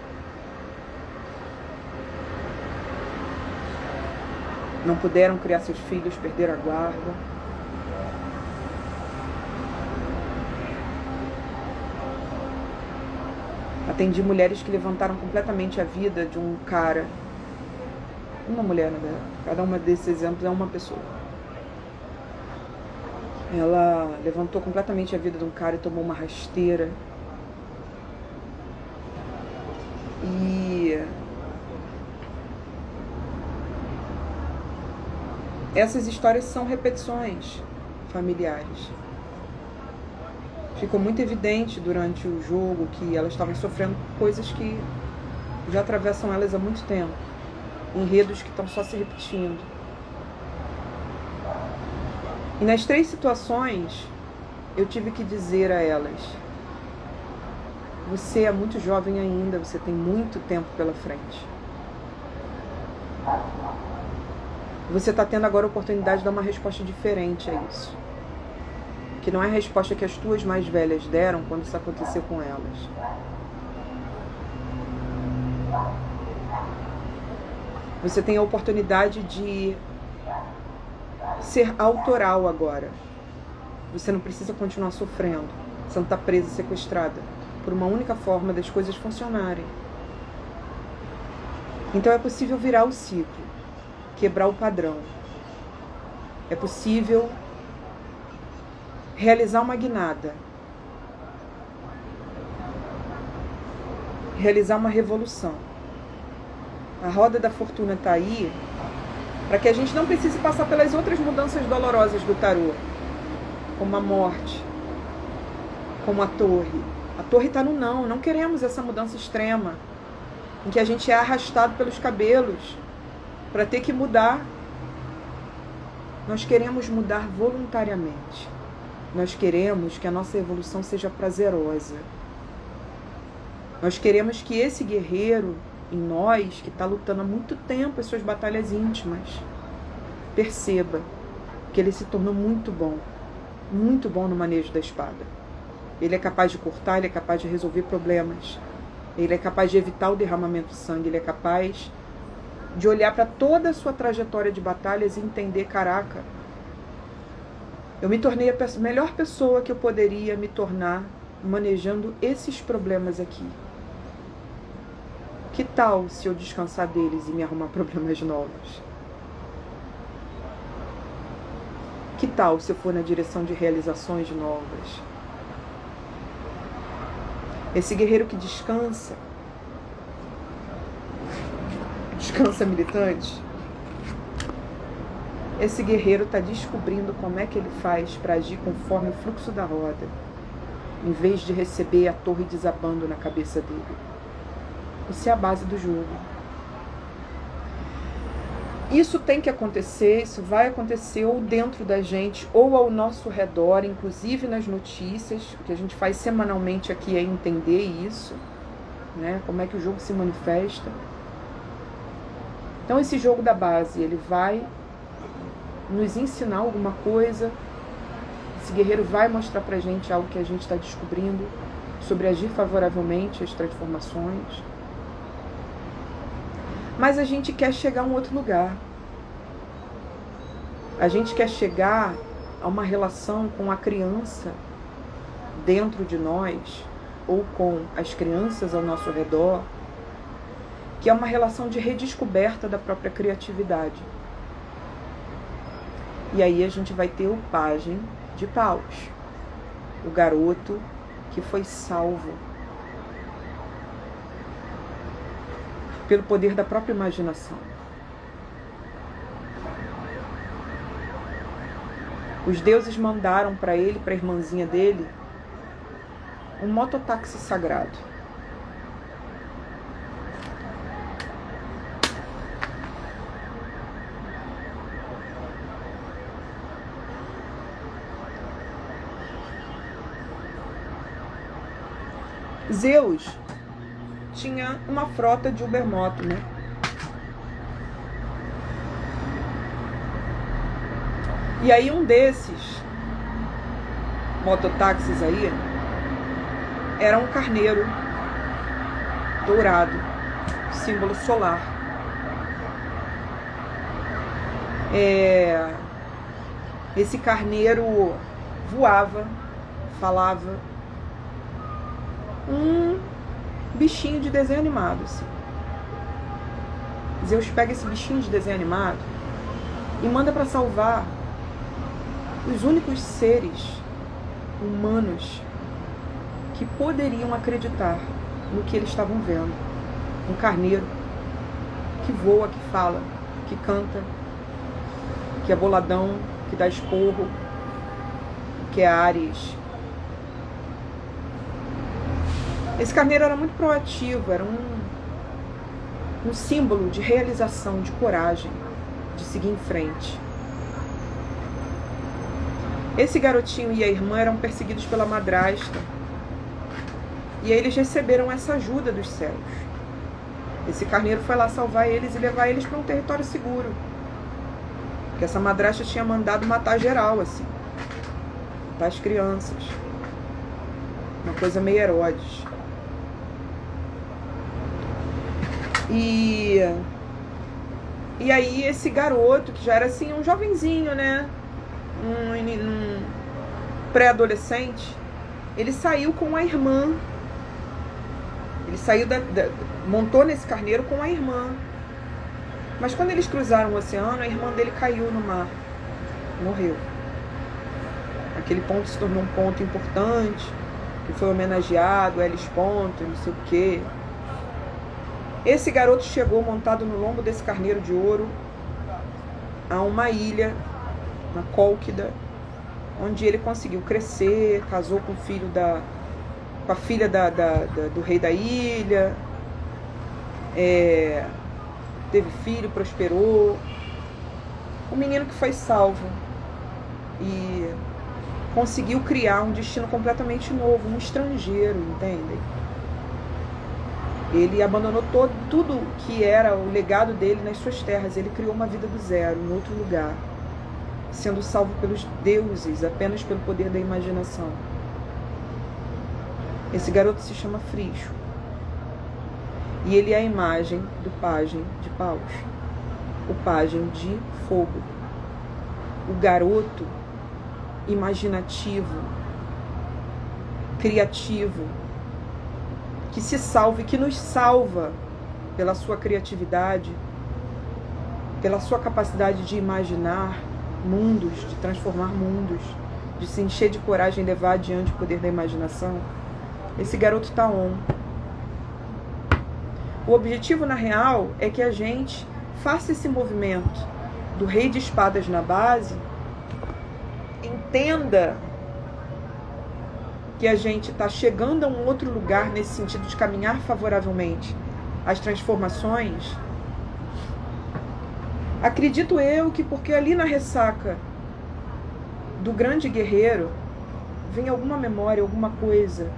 Não puderam criar seus filhos, perderam a guarda. Atendi mulheres que levantaram completamente a vida de um cara. Uma mulher, né? Cada uma desses exemplos é uma pessoa. Ela levantou completamente a vida de um cara e tomou uma rasteira. E essas histórias são repetições familiares. Ficou muito evidente durante o jogo que elas estavam sofrendo coisas que já atravessam elas há muito tempo. enredos que estão só se repetindo. E nas 3 situações, eu tive que dizer a elas: você é muito jovem ainda, você tem muito tempo pela frente. Você está tendo agora a oportunidade de dar uma resposta diferente a isso. Que não é a resposta que as tuas mais velhas deram quando isso aconteceu com elas. Você tem a oportunidade de ser autoral agora. Você não precisa continuar sofrendo. Você não está presa, sequestrada por uma única forma das coisas funcionarem. Então é possível virar o ciclo, quebrar o padrão. É possível realizar uma guinada, realizar uma revolução. A roda da fortuna está aí para que a gente não precise passar pelas outras mudanças dolorosas do tarô, como a morte, como a torre. A torre está no não. Não queremos essa mudança extrema, em que a gente é arrastado pelos cabelos para ter que mudar. Nós queremos mudar voluntariamente. Nós queremos que a nossa evolução seja prazerosa. Nós queremos que esse guerreiro em nós, que está lutando há muito tempo as suas batalhas íntimas, perceba que ele se tornou muito bom no manejo da espada. Ele é capaz de cortar, ele é capaz de resolver problemas, ele é capaz de evitar o derramamento de sangue, ele é capaz de olhar para toda a sua trajetória de batalhas e entender: caraca, eu me tornei a melhor pessoa que eu poderia me tornar manejando esses problemas aqui. Que tal se eu descansar deles e me arrumar problemas novos? Que tal se eu for na direção de realizações novas? Esse guerreiro que descansa militante, esse guerreiro está descobrindo como é que ele faz para agir conforme o fluxo da roda, em vez de receber a torre desabando na cabeça dele. Isso é a base do jogo. Isso tem que acontecer, isso vai acontecer ou dentro da gente ou ao nosso redor, inclusive nas notícias. O que a gente faz semanalmente aqui é entender isso, né? Como é que o jogo se manifesta. Então esse jogo da base, ele vai nos ensinar alguma coisa. Esse guerreiro vai mostrar pra gente algo que a gente está descobrindo sobre agir favoravelmente às transformações. Mas a gente quer chegar a um outro lugar. A gente quer chegar a uma relação com a criança dentro de nós, ou com as crianças ao nosso redor, que é uma relação de redescoberta da própria criatividade. E aí a gente vai ter o pajem de paus, o garoto que foi salvo pelo poder da própria imaginação. Os deuses mandaram para ele, para a irmãzinha dele, um mototáxi sagrado. Zeus tinha uma frota de Ubermoto, né? E aí um desses mototáxis aí era um carneiro dourado, símbolo solar. Esse carneiro voava, falava, um bichinho de desenho animado, assim. Zeus pega esse bichinho de desenho animado e manda para salvar os únicos seres humanos que poderiam acreditar no que eles estavam vendo. Um carneiro que voa, que fala, que canta, que é boladão, que dá esporro, que é Áries. Esse carneiro era muito proativo, era um símbolo de realização, de coragem, de seguir em frente. Esse garotinho e a irmã eram perseguidos pela madrasta. E aí eles receberam essa ajuda dos céus. Esse carneiro foi lá salvar eles e levar eles para um território seguro. Porque essa madrasta tinha mandado matar geral, assim. Matar as crianças. Uma coisa meio Herodes. E aí esse garoto, que já era assim um jovenzinho, né? Um pré-adolescente, ele saiu com a irmã. Ele saiu montou nesse carneiro com a irmã. Mas quando eles cruzaram o oceano, a irmã dele caiu no mar. Morreu. Aquele ponto se tornou um ponto importante, que foi homenageado, Hellesponto, não sei o quê. Esse garoto chegou montado no lombo desse carneiro de ouro a uma ilha, na Cólquida, onde ele conseguiu crescer, casou com a filha do rei da ilha, teve filho, prosperou. Um menino que foi salvo e conseguiu criar um destino completamente novo, um estrangeiro, entendem? Ele abandonou tudo que era o legado dele nas suas terras. Ele criou uma vida do zero, em outro lugar, sendo salvo pelos deuses, apenas pelo poder da imaginação. Esse garoto se chama Friso. E ele é a imagem do pajem de paus, o pajem de fogo. O garoto imaginativo, criativo, que se salva e que nos salva pela sua criatividade, pela sua capacidade de imaginar mundos, de transformar mundos, de se encher de coragem e levar adiante o poder da imaginação. Esse garoto está on. O objetivo, na real, é que a gente faça esse movimento do rei de espadas na base, entenda que a gente está chegando a um outro lugar nesse sentido de caminhar favoravelmente às transformações. Acredito eu que porque ali na ressaca do grande guerreiro vem alguma memória, alguma coisa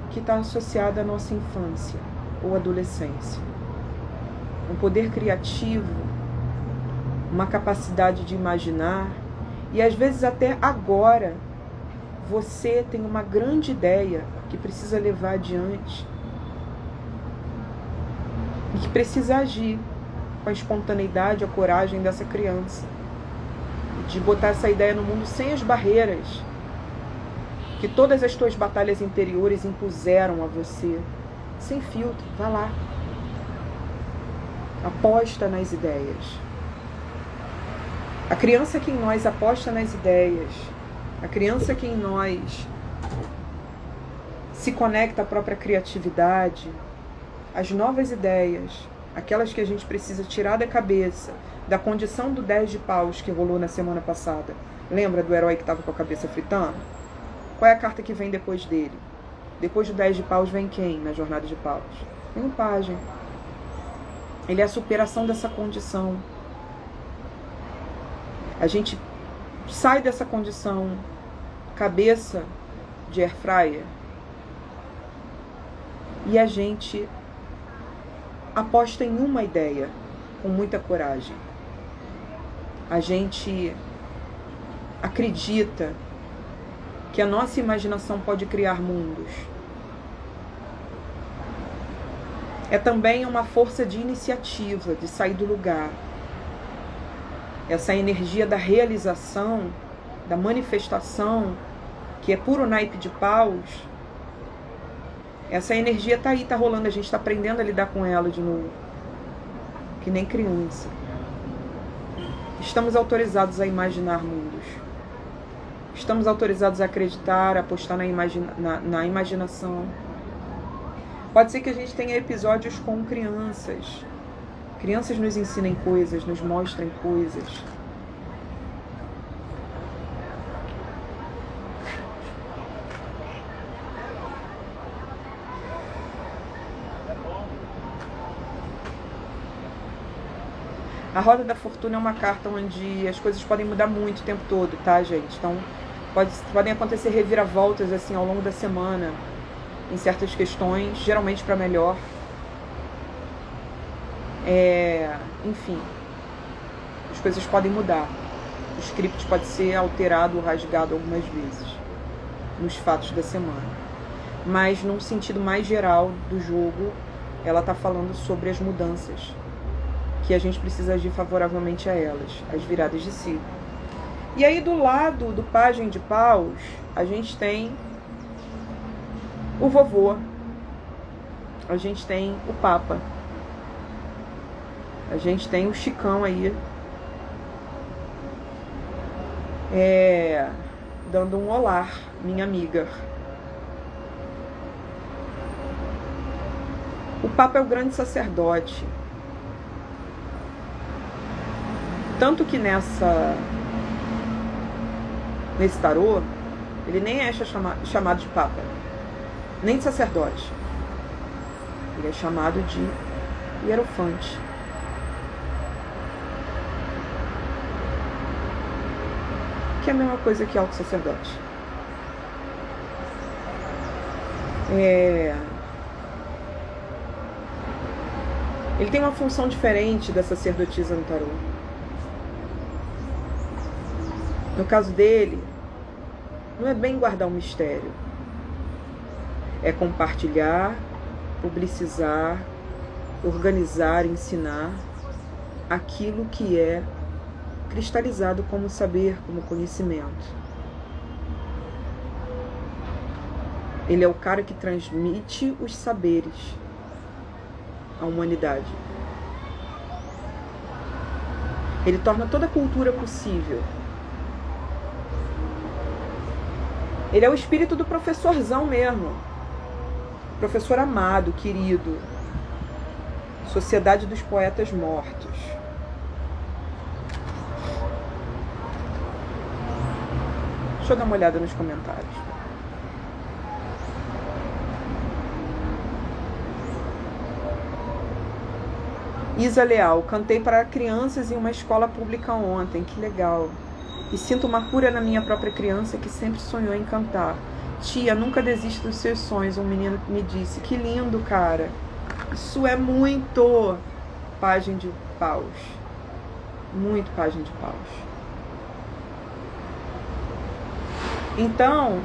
que está associada à nossa infância ou adolescência. Um poder criativo, uma capacidade de imaginar, e às vezes até agora você tem uma grande ideia que precisa levar adiante e que precisa agir com a espontaneidade, a coragem dessa criança, de botar essa ideia no mundo sem as barreiras que todas as tuas batalhas interiores impuseram a você. Sem filtro, vá lá. Aposta nas ideias. A criança que em nós aposta nas ideias, a criança que em nós se conecta à própria criatividade, às novas ideias, aquelas que a gente precisa tirar da cabeça, da condição do 10 de paus que rolou na semana passada. Lembra do herói que estava com a cabeça fritando? Qual é a carta que vem depois dele? Depois do 10 de paus vem quem na jornada de paus? Vem o pajem. Ele é a superação dessa condição. A gente sai dessa condição cabeça de air fryer e a gente aposta em uma ideia com muita coragem. A gente acredita que a nossa imaginação pode criar mundos. É também uma força de iniciativa, de sair do lugar. Essa energia da realização, da manifestação, que é puro naipe de paus, essa energia está aí, está rolando, a gente está aprendendo a lidar com ela de novo. Que nem criança. Estamos autorizados a imaginar mundos. Estamos autorizados a acreditar, a apostar na imaginação. Pode ser que a gente tenha episódios com crianças. Crianças nos ensinem coisas, nos mostrem coisas. A Roda da Fortuna é uma carta onde as coisas podem mudar muito o tempo todo, tá, gente? Então, podem acontecer reviravoltas, assim, ao longo da semana, em certas questões, geralmente para melhor. Enfim, as coisas podem mudar. O script pode ser alterado ou rasgado algumas vezes nos fatos da semana. Mas, num sentido mais geral do jogo, ela está falando sobre as mudanças, que a gente precisa agir favoravelmente a elas, as viradas de si. E aí, do lado do Pajem de Paus, a gente tem o vovô, a gente tem o Papa, a gente tem o Chicão aí, dando um olá, minha amiga. O Papa é o grande sacerdote. Tanto que nesse tarô, ele nem é chamado de Papa, nem de sacerdote. Ele é chamado de Hierofante. Que é a mesma coisa que alto sacerdote. Ele tem uma função diferente da sacerdotisa no tarô. No caso dele, não é bem guardar um mistério. É compartilhar, publicizar, organizar, ensinar aquilo que é cristalizado como saber, como conhecimento. Ele é o cara que transmite os saberes à humanidade. Ele torna toda a cultura possível. Ele é o espírito do professorzão mesmo. Professor amado, querido. Sociedade dos Poetas Mortos. Deixa eu dar uma olhada nos comentários. Isa Leal, cantei para crianças em uma escola pública ontem, que legal. E sinto uma cura na minha própria criança que sempre sonhou em cantar. Tia, nunca desista dos seus sonhos, um menino me disse. Que lindo, cara. Isso é muito Pajem de Paus. Muito Pajem de Paus. Então,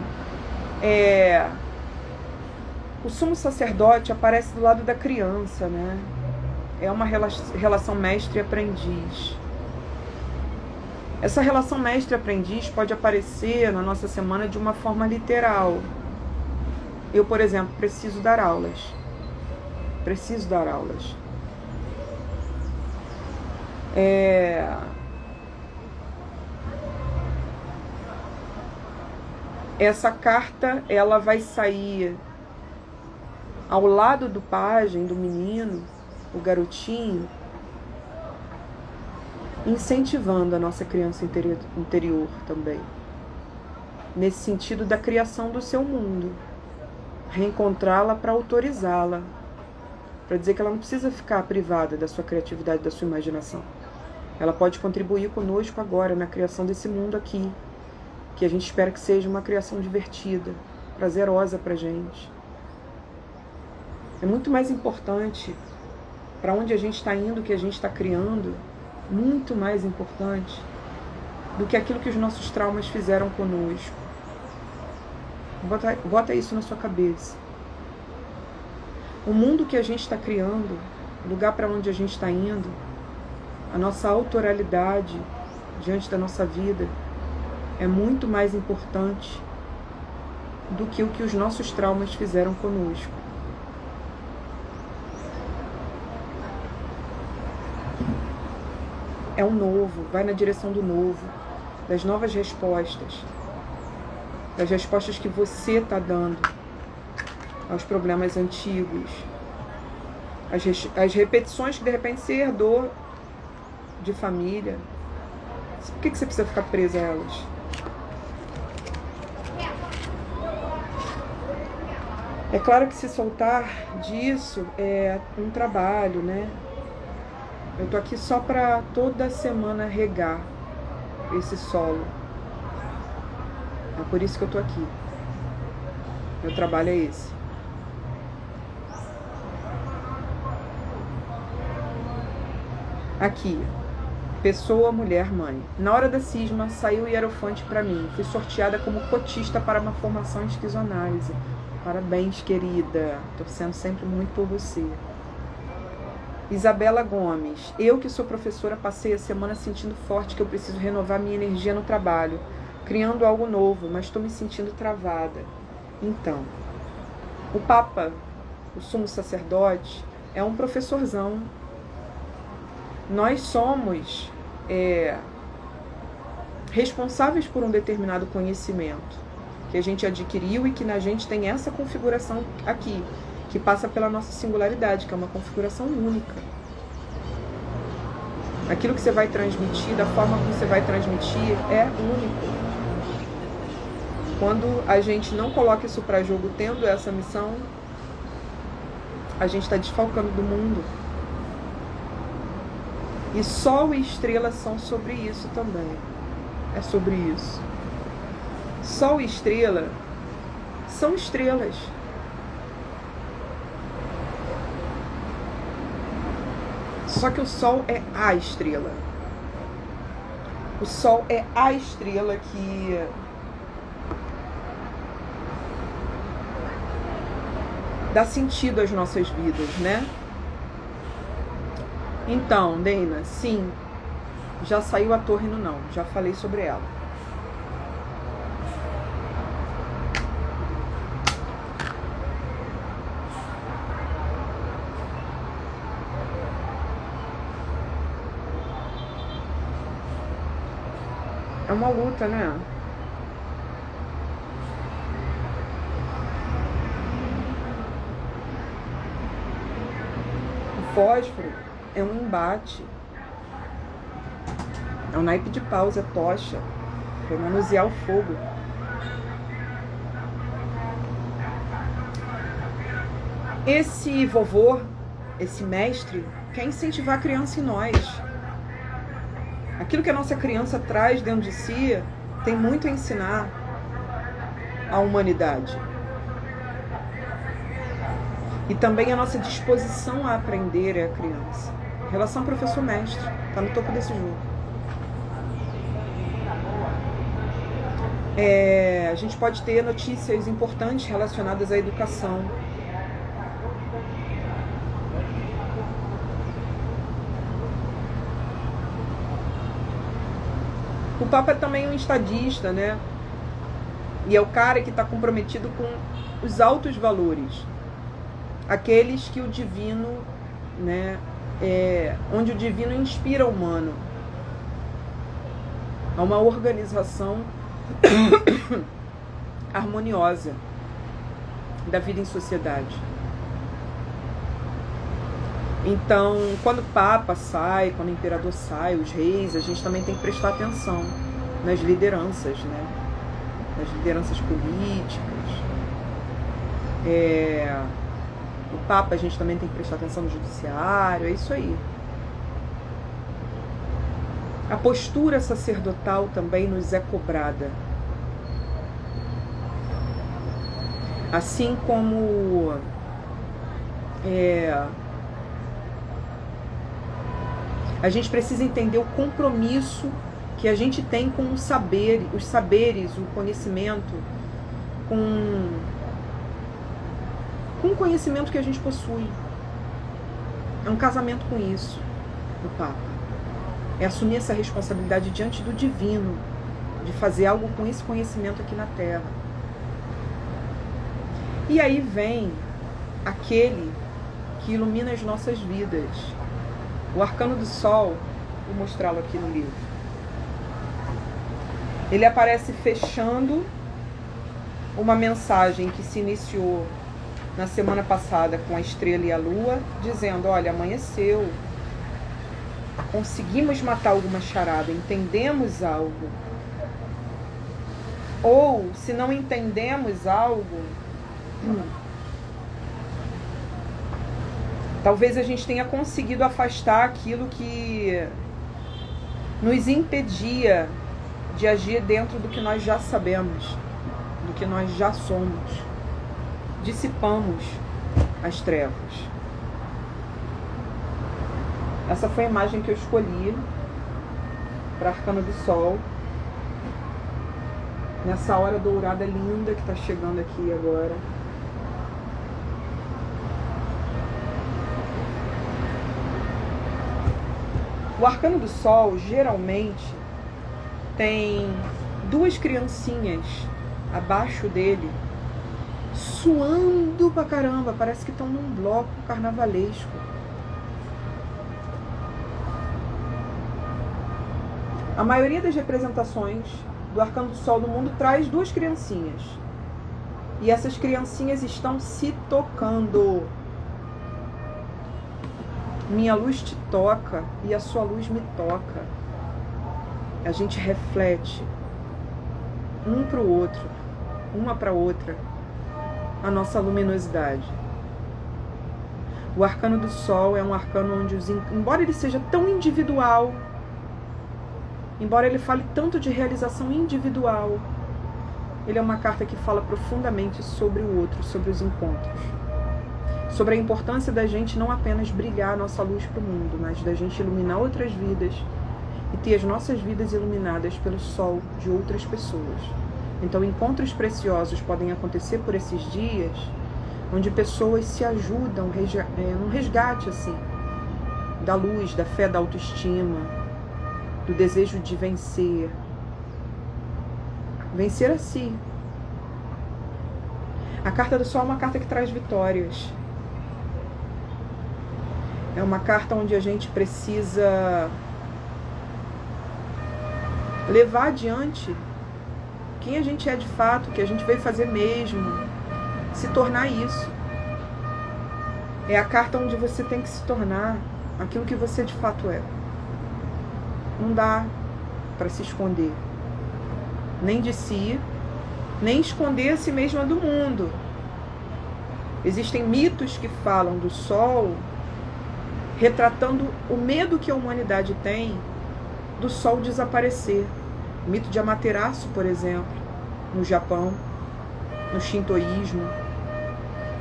o sumo sacerdote aparece do lado da criança, né? É uma relação mestre e aprendiz. Essa relação mestre-aprendiz pode aparecer na nossa semana de uma forma literal. Eu, por exemplo, preciso dar aulas. Preciso dar aulas. Essa carta, ela vai sair ao lado do pajem, do menino, o garotinho, incentivando a nossa criança interior também. Nesse sentido da criação do seu mundo. Reencontrá-la para autorizá-la. Para dizer que ela não precisa ficar privada da sua criatividade, da sua imaginação. Ela pode contribuir conosco agora na criação desse mundo aqui. Que a gente espera que seja uma criação divertida, prazerosa pra gente. É muito mais importante para onde a gente está indo, o que a gente está criando, muito mais importante do que aquilo que os nossos traumas fizeram conosco. Bota isso na sua cabeça. O mundo que a gente está criando, o lugar para onde a gente está indo, a nossa autoralidade diante da nossa vida, é muito mais importante do que o que os nossos traumas fizeram conosco. É um novo, vai na direção do novo, das novas respostas, das respostas que você está dando aos problemas antigos, as repetições que de repente você herdou de família. Por que você precisa ficar presa a elas? É claro que se soltar disso é um trabalho, né? Eu tô aqui só para toda semana regar esse solo. É por isso que eu tô aqui. Meu trabalho é esse. Aqui, pessoa, mulher, mãe. Na hora da cisma, saiu o hierofante para mim. Fui sorteada como cotista para uma formação em esquizoanálise. Parabéns, querida. Torcendo sempre muito por você. Isabela Gomes. Eu que sou professora passei a semana sentindo forte que eu preciso renovar minha energia no trabalho, criando algo novo, mas estou me sentindo travada. Então, o Papa, o sumo sacerdote, é um professorzão. Nós somos responsáveis por um determinado conhecimento que a gente adquiriu e que na gente tem essa configuração aqui, que passa pela nossa singularidade, que é uma configuração única. Aquilo que você vai transmitir, da forma como você vai transmitir, é único. Quando a gente não coloca isso para jogo tendo essa missão, a gente está desfalcando do mundo. E Sol e estrela são sobre isso também. É sobre isso. Sol e estrela são estrelas. Só que o Sol é a estrela. O Sol é a estrela que dá sentido às nossas vidas, né? Então, Deina, sim, já saiu a torre no não, já falei sobre ela. É uma luta, né? O fósforo é um embate. É um naipe de paus, é tocha. Foi manusear o fogo. Esse vovô, esse mestre, quer incentivar a criança em nós. Aquilo que a nossa criança traz dentro de si tem muito a ensinar à humanidade. E também a nossa disposição a aprender é a criança. Relação professor-mestre, está no topo desse jogo. A gente pode ter notícias importantes relacionadas à educação. O Papa é também um estadista, né? E é o cara que está comprometido com os altos valores. Aqueles que o divino, né? Onde o divino inspira o humano. A uma organização harmoniosa da vida em sociedade. Então, quando o Papa sai, quando o Imperador sai, os reis, a gente também tem que prestar atenção nas lideranças, né? Nas lideranças políticas. O Papa, a gente também tem que prestar atenção no judiciário, é isso aí. A postura sacerdotal também nos é cobrada. Assim como a gente precisa entender o compromisso que a gente tem com os saberes, o conhecimento, com o conhecimento que a gente possui. É um casamento com isso, do Papa. É assumir essa responsabilidade diante do divino, de fazer algo com esse conhecimento aqui na Terra. E aí vem aquele que ilumina as nossas vidas. O Arcano do Sol, vou mostrá-lo aqui no livro. Ele aparece fechando uma mensagem que se iniciou na semana passada com a estrela e a lua, dizendo, olha, amanheceu, conseguimos matar alguma charada, entendemos algo. Ou, se não entendemos algo, Talvez a gente tenha conseguido afastar aquilo que nos impedia de agir dentro do que nós já sabemos, do que nós já somos. Dissipamos as trevas. Essa foi a imagem que eu escolhi para Arcano do Sol. Nessa hora dourada linda que está chegando aqui agora. O Arcano do Sol geralmente tem duas criancinhas abaixo dele, suando pra caramba, parece que estão num bloco carnavalesco. A maioria das representações do Arcano do Sol no mundo traz duas criancinhas. E essas criancinhas estão se tocando. Minha luz te toca e a sua luz me toca. A gente reflete um para o outro, uma para outra, a nossa luminosidade. O Arcano do Sol é um arcano onde, embora ele seja tão individual, embora ele fale tanto de realização individual, ele é uma carta que fala profundamente sobre o outro, sobre os encontros. Sobre a importância da gente não apenas brilhar a nossa luz para o mundo, mas da gente iluminar outras vidas e ter as nossas vidas iluminadas pelo sol de outras pessoas. Então, encontros preciosos podem acontecer por esses dias, onde pessoas se ajudam, num resgate assim, da luz, da fé, da autoestima, do desejo de vencer. Vencer a si. A carta do Sol é uma carta que traz vitórias. É uma carta onde a gente precisa levar adiante quem a gente é de fato, o que a gente veio fazer mesmo, se tornar isso. É a carta onde você tem que se tornar aquilo que você de fato é. Não dá para se esconder, nem de si, nem esconder a si mesma do mundo. Existem mitos que falam do Sol retratando o medo que a humanidade tem do Sol desaparecer. O mito de Amaterasu, por exemplo, no Japão, no Shintoísmo.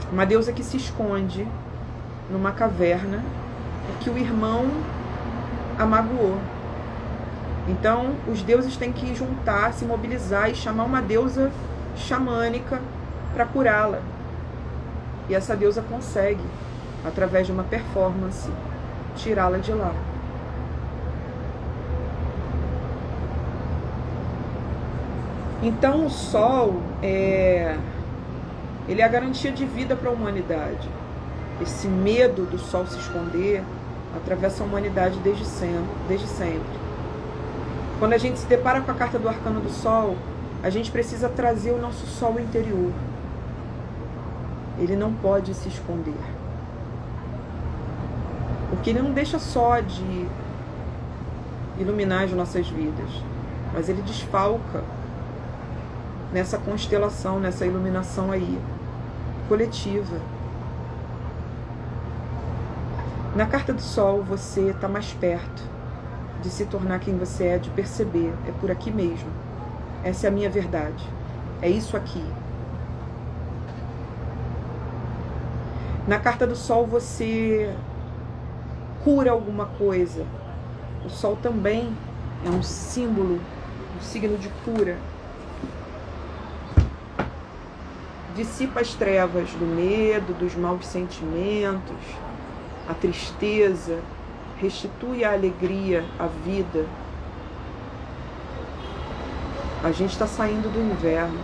Uma deusa que se esconde numa caverna que o irmão a magoou. Então, os deuses têm que juntar, se mobilizar e chamar uma deusa xamânica para curá-la. E essa deusa consegue, através de uma performance, tirá-la de lá. Então o Sol ele é a garantia de vida para a humanidade. Esse medo do Sol se esconder atravessa a humanidade desde sempre. Quando a gente se depara com a carta do Arcano do Sol, a gente precisa trazer o nosso Sol interior. Ele não pode se esconder. Porque ele não deixa só de iluminar as nossas vidas, mas ele desfalca nessa constelação, nessa iluminação aí, coletiva. Na carta do Sol, você está mais perto de se tornar quem você é, de perceber, é por aqui mesmo. Essa é a minha verdade. É isso aqui. Na carta do Sol, você cura alguma coisa. O Sol também é um símbolo, um signo de cura. Dissipa as trevas do medo, dos maus sentimentos, a tristeza, restitui a alegria, a vida. A gente está saindo do inverno.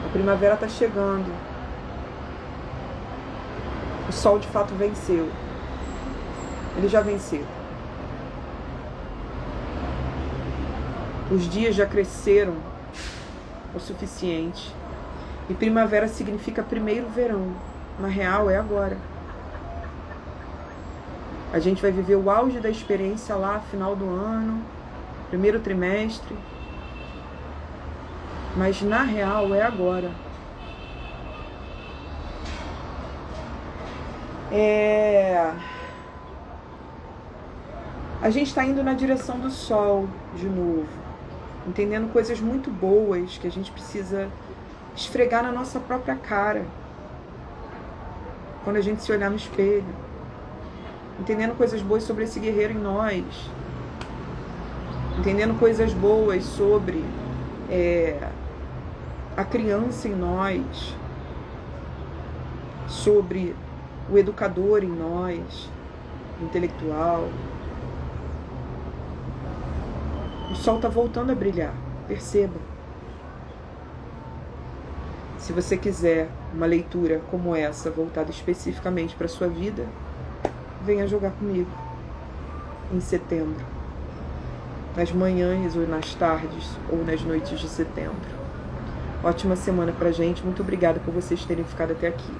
A primavera está chegando. O Sol de fato venceu. Ele já venceu. Os dias já cresceram o suficiente. E primavera significa primeiro verão. Na real, é agora. A gente vai viver o auge da experiência lá, final do ano, primeiro trimestre. Mas na real, é agora. A gente está indo na direção do sol de novo, entendendo coisas muito boas que a gente precisa esfregar na nossa própria cara quando a gente se olhar no espelho, entendendo coisas boas sobre esse guerreiro em nós, entendendo coisas boas sobre a criança em nós, sobre o educador em nós, o intelectual. O sol está voltando a brilhar, perceba. Se você quiser uma leitura como essa, voltada especificamente para a sua vida, venha jogar comigo em setembro, nas manhãs ou nas tardes ou nas noites de setembro. Ótima semana pra gente, muito obrigada por vocês terem ficado até aqui.